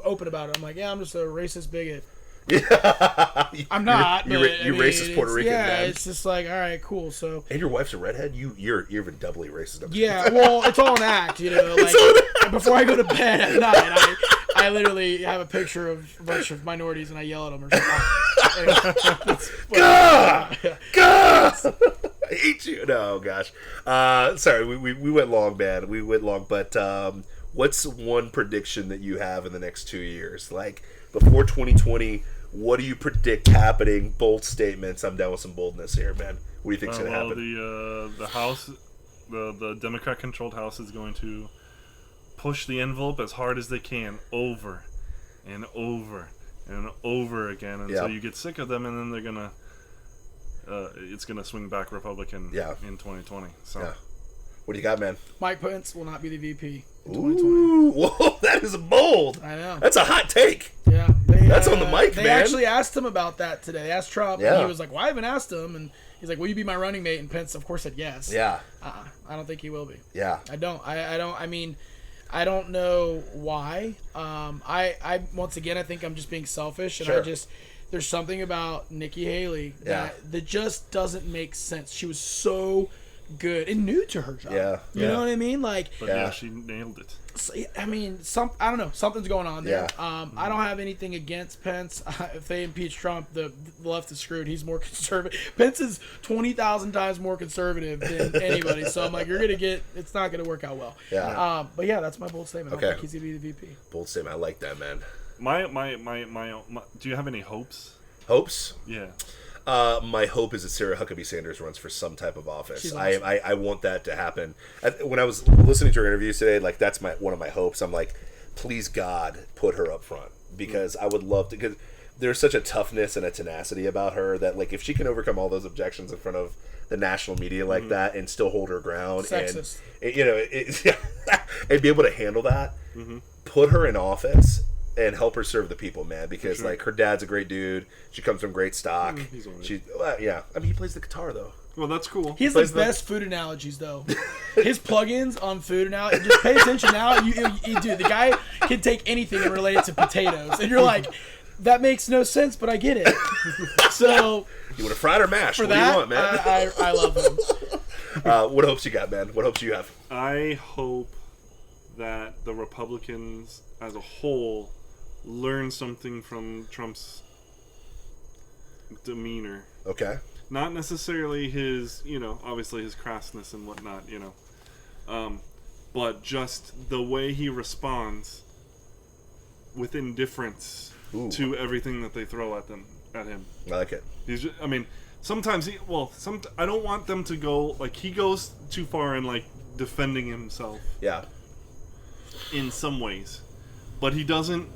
open about it. I'm like, yeah, I'm just a racist bigot. Yeah. I'm not. You're but, racist Puerto Rican man. It's just like, all right, cool. So. And your wife's a redhead. You're even doubly racist. Yeah, well, it's all an act, Like before I go to bed at night, I literally have a picture of a bunch of minorities and I yell at them or something. Gah! Gah! I hate you. No, gosh. Sorry, we went long, man. We went long, but what's one prediction that you have in the next 2 years? Like, before 2020, what do you predict happening? Bold statements. I'm down with some boldness here, man. What do you think's going to happen? The House, the Democrat-controlled House is going to push the envelope as hard as they can over and over and over again until you get sick of them, and then they're gonna it's gonna swing back Republican in 2020. So what do you got, man? Mike Pence will not be the VP in 2020. Ooh, whoa, that is bold. I know. That's a hot take. Yeah, that's on the mic, they man. They actually asked him about that today. They asked Trump, and he was like, "Well, I haven't asked him," and he's like, "Will you be my running mate?" And Pence, of course, said yes. Yeah. I don't think he will be. Yeah. I don't. I mean, I don't know why. I once again, I think I'm just being selfish, and there's something about Nikki Haley that just doesn't make sense. She was so good and new to her job. Yeah. You know what I mean? Like, but she nailed it. So, I mean, I don't know. Something's going on there. Yeah. I don't have anything against Pence. If they impeach Trump, the left is screwed. He's more conservative. Pence is 20,000 times more conservative than anybody. So I'm like, it's not going to work out well. Yeah. But yeah, that's my bold statement. Okay. I think he's going to be the VP. Bold statement. I like that, man. My do you have any hopes? Hopes? Yeah. My hope is that Sarah Huckabee Sanders runs for some type of office. She's awesome. I want that to happen. When I was listening to her interviews today, like, that's one of my hopes. I'm like, please God, put her up front, because I would love to. Because there's such a toughness and a tenacity about her that, like, if she can overcome all those objections in front of the national media like that and still hold her ground, Sexist. and be able to handle that, put her in office and help her serve the people, man. Because like, her dad's a great dude. She comes from great stock. He's all right. I mean, he plays the guitar though. Well, that's cool. He has the best food analogies, though. His plugins on food analogies. Just pay attention now. You do. The guy can take anything and relate it to potatoes, and you're like, that makes no sense, but I get it. So You want a fried or mashed? for What do that, you want, man? I love him. What hopes you got, man? What hopes you have? I hope that the Republicans as a whole learn something from Trump's demeanor. Okay. Not necessarily his, obviously his crassness and whatnot, but just the way he responds with indifference to everything that they throw at him. I like it. He's just, sometimes I don't want them to go, like, he goes too far in, like, defending himself. Yeah. In some ways. But he doesn't,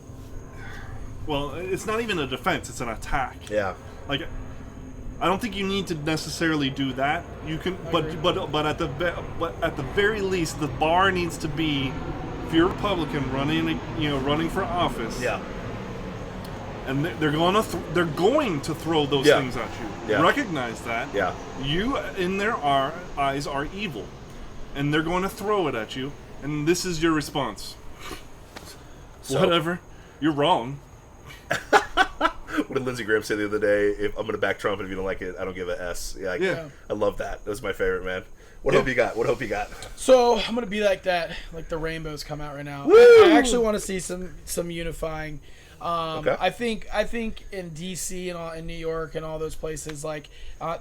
it's not even a defense, it's an attack. Yeah. Like, I don't think you need to necessarily do that. You can, but at the very least, the bar needs to be, if you're a Republican running for office. Yeah. And they're going to throw those things at you. Yeah. Recognize that. Yeah. You, in their eyes, are evil, and they're going to throw it at you. And this is your response. So, whatever. You're wrong. What did Lindsey Graham say the other day? If I'm going to back Trump, and if you don't like it, I don't give a S. Yeah. I love that. That was my favorite, man. What hope you got? What hope you got? So I'm gonna be like that, like the rainbows come out right now. Woo! I actually want to see some unifying. Okay. I think in DC and all in New York and all those places, like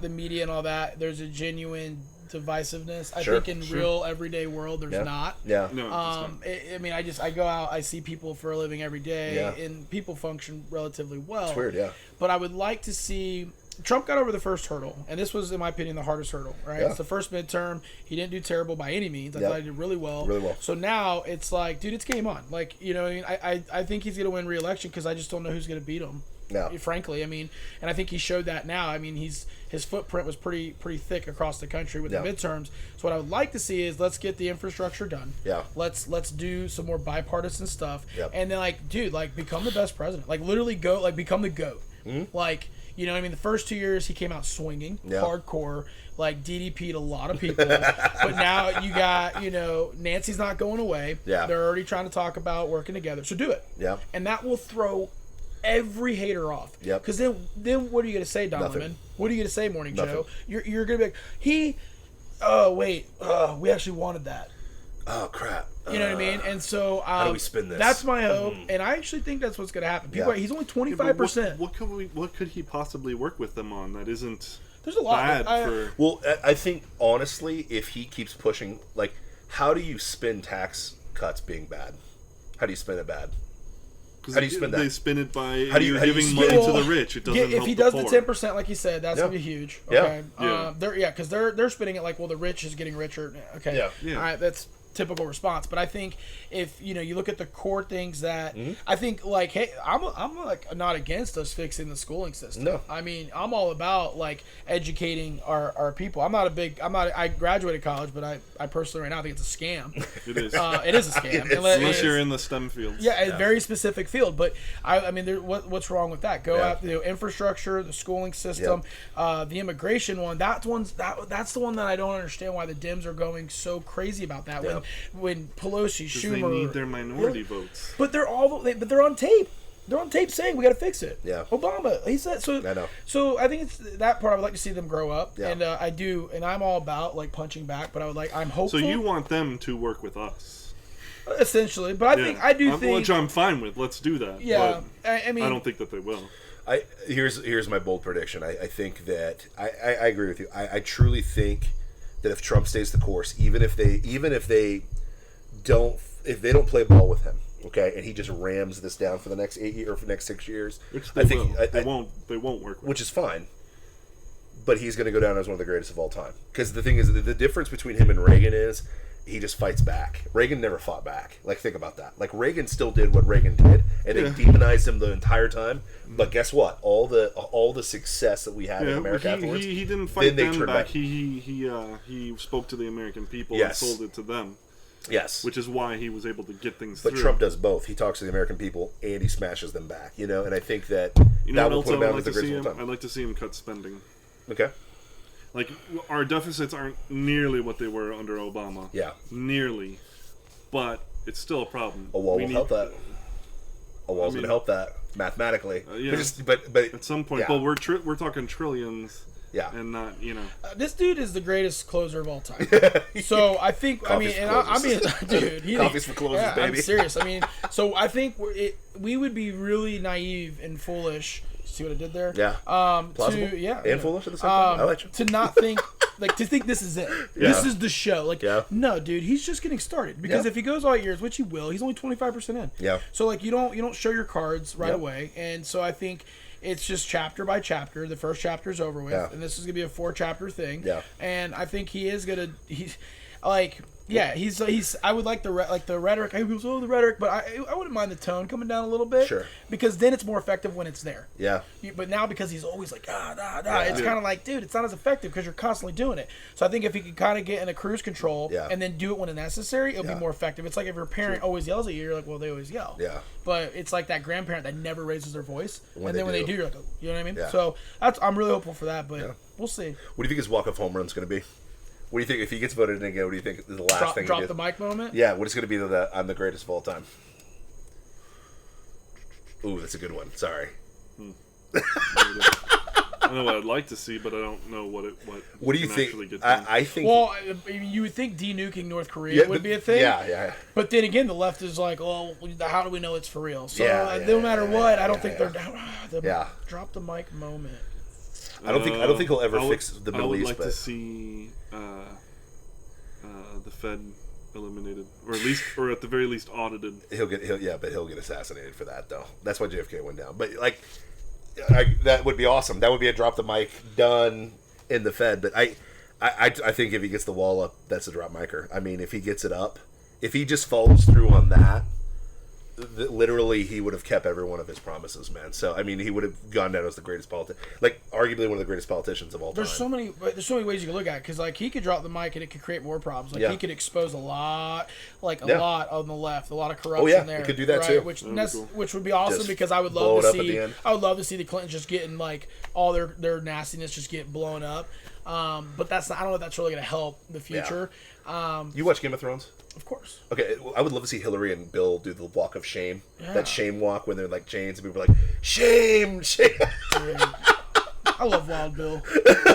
the media and all that, there's a genuine divisiveness. I think in real everyday world, there's not. Yeah. No. I go out, I see people for a living every day, and people function relatively well. It's weird, yeah. But I would like to see. Trump got over the first hurdle, and this was, in my opinion, the hardest hurdle, right? Yeah. It's the first midterm. He didn't do terrible by any means. I thought he did really well. Really well. So now it's like, dude, it's game on. Like, I think he's going to win re-election because I just don't know who's going to beat him Yeah. Frankly, I mean, and I think he showed that now. I mean, his footprint was pretty thick across the country with the midterms. So what I would like to see is let's get the infrastructure done. Yeah. Let's do some more bipartisan stuff. Yep. And then become the best president. Like literally become the GOAT. Mm-hmm. Like, you know what I mean? The first 2 years he came out swinging, hardcore, like DDP'd a lot of people. But now you got, Nancy's not going away. Yeah. They're already trying to talk about working together. So do it. Yeah. And that will throw every hater off. Yep. Because then what are you going to say, Donovan? Nothing. What are you going to say, Morning Nothing. Joe? You're going to be like, we actually wanted that. Oh, crap. You know what I mean? And so how do we spin this? That's my hope, and I actually think that's what's going to happen. He's only 25%. What could he possibly work with them on that isn't There's a lot. bad Well, I think, honestly, if he keeps pushing, like, how do you spin tax cuts being bad? How do you spin it bad? How do you spin that? They spin it by How do you giving spin money it? to the rich. It doesn't help if he the does poor. the 10%, like you said, that's gonna be huge. Okay. Yeah. Because they're spinning it like, well, the rich is getting richer. Okay. Yeah. All right. That's typical response. But I think if you look at the core things that I think, like, hey, I'm like not against us fixing the schooling system. No. I mean, I'm all about like educating our people. I graduated college, but I personally right now think it's a scam. It is. It is a scam. Unless you're in the STEM fields. Yeah, a very specific field. But I mean, what's wrong with that? Go out the infrastructure, the schooling system, the immigration one. That's the one that I don't understand why the Dems are going so crazy about that. When Pelosi, Schumer, they need their minority votes. but they're on tape. They're on tape saying we got to fix it. Yeah. Obama, he said so. I know. So I think it's that part I would like to see them grow up, Yeah. and I do, and I'm all about like punching back. But I'm hopeful. So you want them to work with us? Essentially, but I do think which I'm fine with. Let's do that. Yeah, but I mean, I don't think that they will. Here's my bold prediction. I think that I agree with you. I truly think that if Trump stays the course, even if they don't play ball with him, okay, and he just rams this down for the next 8 years or for the next 6 years, Which they will. They won't work with. Which is fine. But he's going to go down as one of the greatest of all time. Because the thing is, the difference between him and Reagan is he just fights back. Reagan never fought back. Like, think about that. Like, Reagan still did what Reagan did, and they demonized him the entire time. But guess what? All the success that we had in America afterwards, he didn't fight them back. back. He spoke to the American people Yes. and sold it to them. Yes. Which is why he was able to get things But through. Trump does both. He talks to the American people and he smashes them back. And I think that what will else put him I down would as like the to see greatest of all him? time. I'd like to see him cut spending. Okay. Like, our deficits aren't nearly what they were under Obama. Yeah. Nearly. But it's still a problem. A wall will help that. A wall's going to help that mathematically. Yeah. But at some point, yeah. but we're talking trillions. Yeah. And not, this dude is the greatest closer of all time. So I think, dude, Coffee's for closers, baby. I'm serious. I mean, so I think we would be really naive and foolish. See what I did there? Yeah. Plausible. And foolish at the same time. I like you. To not think, to think this is it. Yeah. This is the show. Like, no, dude, he's just getting started. Because if he goes all years, which he will, he's only 25% in. Yeah. So like, you don't show your cards right away, and so I think it's just chapter by chapter. The first chapter's over with, and this is gonna be a 4-chapter thing. Yeah. And I think he's I would like the rhetoric. I goes, the rhetoric, but I wouldn't mind the tone coming down a little bit. Sure. Because then it's more effective when it's there. Yeah. But now because he's always like it's kind of like, dude, it's not as effective because you're constantly doing it. So I think if he could kind of get in a cruise control and then do it when it's necessary, it'll be more effective. It's like if your parent always yells at you, you're like, well, they always yell. Yeah. But it's like that grandparent that never raises their voice, and then when they do, you're like, oh, you know what I mean? Yeah. So I'm really hopeful for that, but we'll see. What do you think his walk-off home run's going to be? What do you think if he gets voted in again? What do you think is the last thing? Drop the mic moment. Yeah. What is going to be I'm the greatest of all time? Ooh, that's a good one. Sorry. I know what I'd like to see, but I don't know what do you think? Actually get done. I think. Well, you would think denuking North Korea would be a thing. Yeah. But then again, the left is like, well, how do we know it's for real? So no matter yeah, what, I don't think they're down. Drop the mic moment. I don't think he'll ever fix the Middle East. I would like to see the Fed eliminated, or at the very least audited. He'll get assassinated for that though. That's why JFK went down. But like, that would be awesome. That would be a drop the mic done in the Fed. But I think if he gets the wall up, that's a drop micer. I mean, if he gets it up, if he just follows through on that, literally, he would have kept every one of his promises, man. So, I mean, he would have gone down as the greatest politician, like, arguably one of the greatest politicians of all time. There's so many ways you can look at it, because, like, he could drop the mic and it could create more problems. Like, he could expose a lot on the left, a lot of corruption there. He could do that too. Which would be awesome, Just because I would love to see the Clintons just getting, like, all their nastiness just get blown up. But I don't know if that's really going to help the future. Yeah. You watch Game of Thrones? Of course. Okay, I would love to see Hillary and Bill do the walk of shame. Yeah. That shame walk when they're like chains and people are like, shame, shame. I love Wild Bill.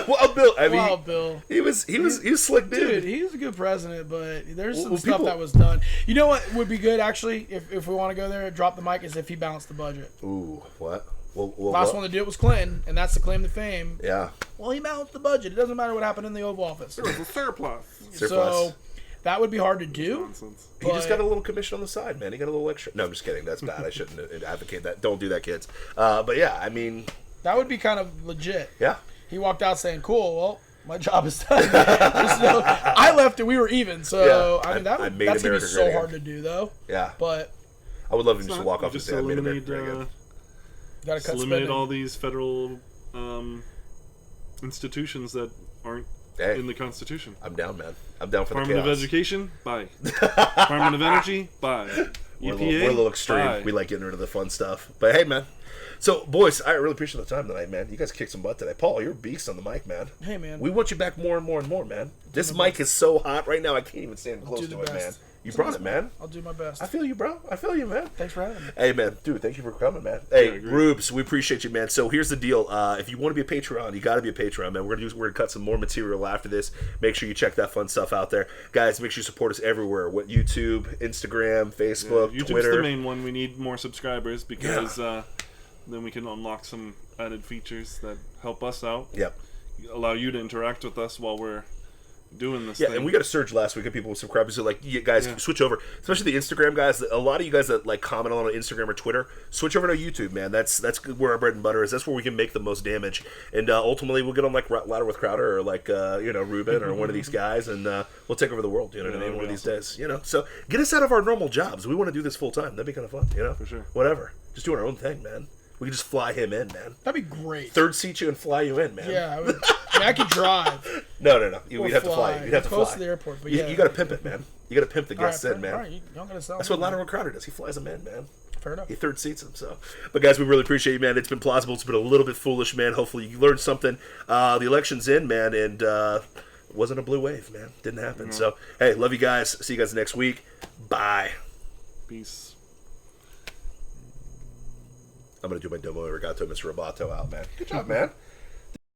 Wild Bill. I mean, Wild Bill. He was slick dude. Dude, he was a good president, but there's some stuff that was done. You know what would be good, actually, if we want to go there and drop the mic, is if he balanced the budget. Ooh, what? Last one to do it was Clinton, and that's the claim to fame. Yeah. Well, he balanced the budget. It doesn't matter what happened in the Oval Office. There was a surplus. So that would be hard to do. He just got a little commission on the side, man. He got a little extra. No, I'm just kidding. That's bad. I shouldn't advocate that. Don't do that, kids. But yeah, I mean, that would be kind of legit. Yeah. He walked out saying, "Cool. Well, my job is done." I left and we were even. So I mean, that's gonna be so hard to do, though. Yeah. But I would love him just to walk off and say, "I made America great again." Got to cut eliminate all these federal institutions that aren't in the Constitution. I'm down, man. I'm down for Department the chaos. of Education, bye. Department of Energy, bye. We're EPA, a little extreme. bye. We like getting rid of the fun stuff. But hey, man. So, boys, I really appreciate the time tonight, man. You guys kicked some butt today. Paul, you're a beast on the mic, man. Hey, man. We want you back more and more and more, man. This mic is so hot right now, I can't even stand close to it, man. You brought it, man. I'll do my best. I feel you, bro. I feel you, man. Thanks for having me. Hey, man. Dude, thank you for coming, man. Hey, Rubes, we appreciate you, man. So here's the deal. If you want to be a Patreon, you got to be a Patreon, man. We're gonna cut some more material after this. Make sure you check that fun stuff out there. Guys, make sure you support us everywhere. What YouTube, Instagram, Facebook, YouTube's Twitter. the main one. We need more subscribers because then we can unlock some added features that help us out. Yep. Allow you to interact with us while we're doing this thing. And we got a surge last week of people with subscribers. So, like, you guys, switch over. Especially the Instagram guys. A lot of you guys that, like, comment on Instagram or Twitter, switch over to YouTube, man. That's where our bread and butter is. That's where we can make the most damage. And ultimately, we'll get on, like, Louder with Crowder or, like, Ruben or one of these guys, and we'll take over the world, you know what I mean, one of these days. You know? So, get us out of our normal jobs. We want to do this full time. That'd be kind of fun, you know? For sure. Whatever. Just doing our own thing, man. We could just fly him in, man. That'd be great. Third seat you and fly you in, man. Yeah, I could drive. No. We'd have to fly. You'd have to fly. Close to the airport, but you got to pimp it, man. You got to pimp the guests in, man. All right, you don't got to sell. That's what Louder Crowder does. He flies them in, man. Fair enough. He third seats them. So, but guys, we really appreciate you, man. It's been plausible. It's been a little bit foolish, man. Hopefully, you learned something. The election's in, man, and wasn't a blue wave, man. Didn't happen. No. So, hey, love you guys. See you guys next week. Bye. Peace. I'm going to do my Domo Arigato, Mr. Roboto out, man. Good job, man.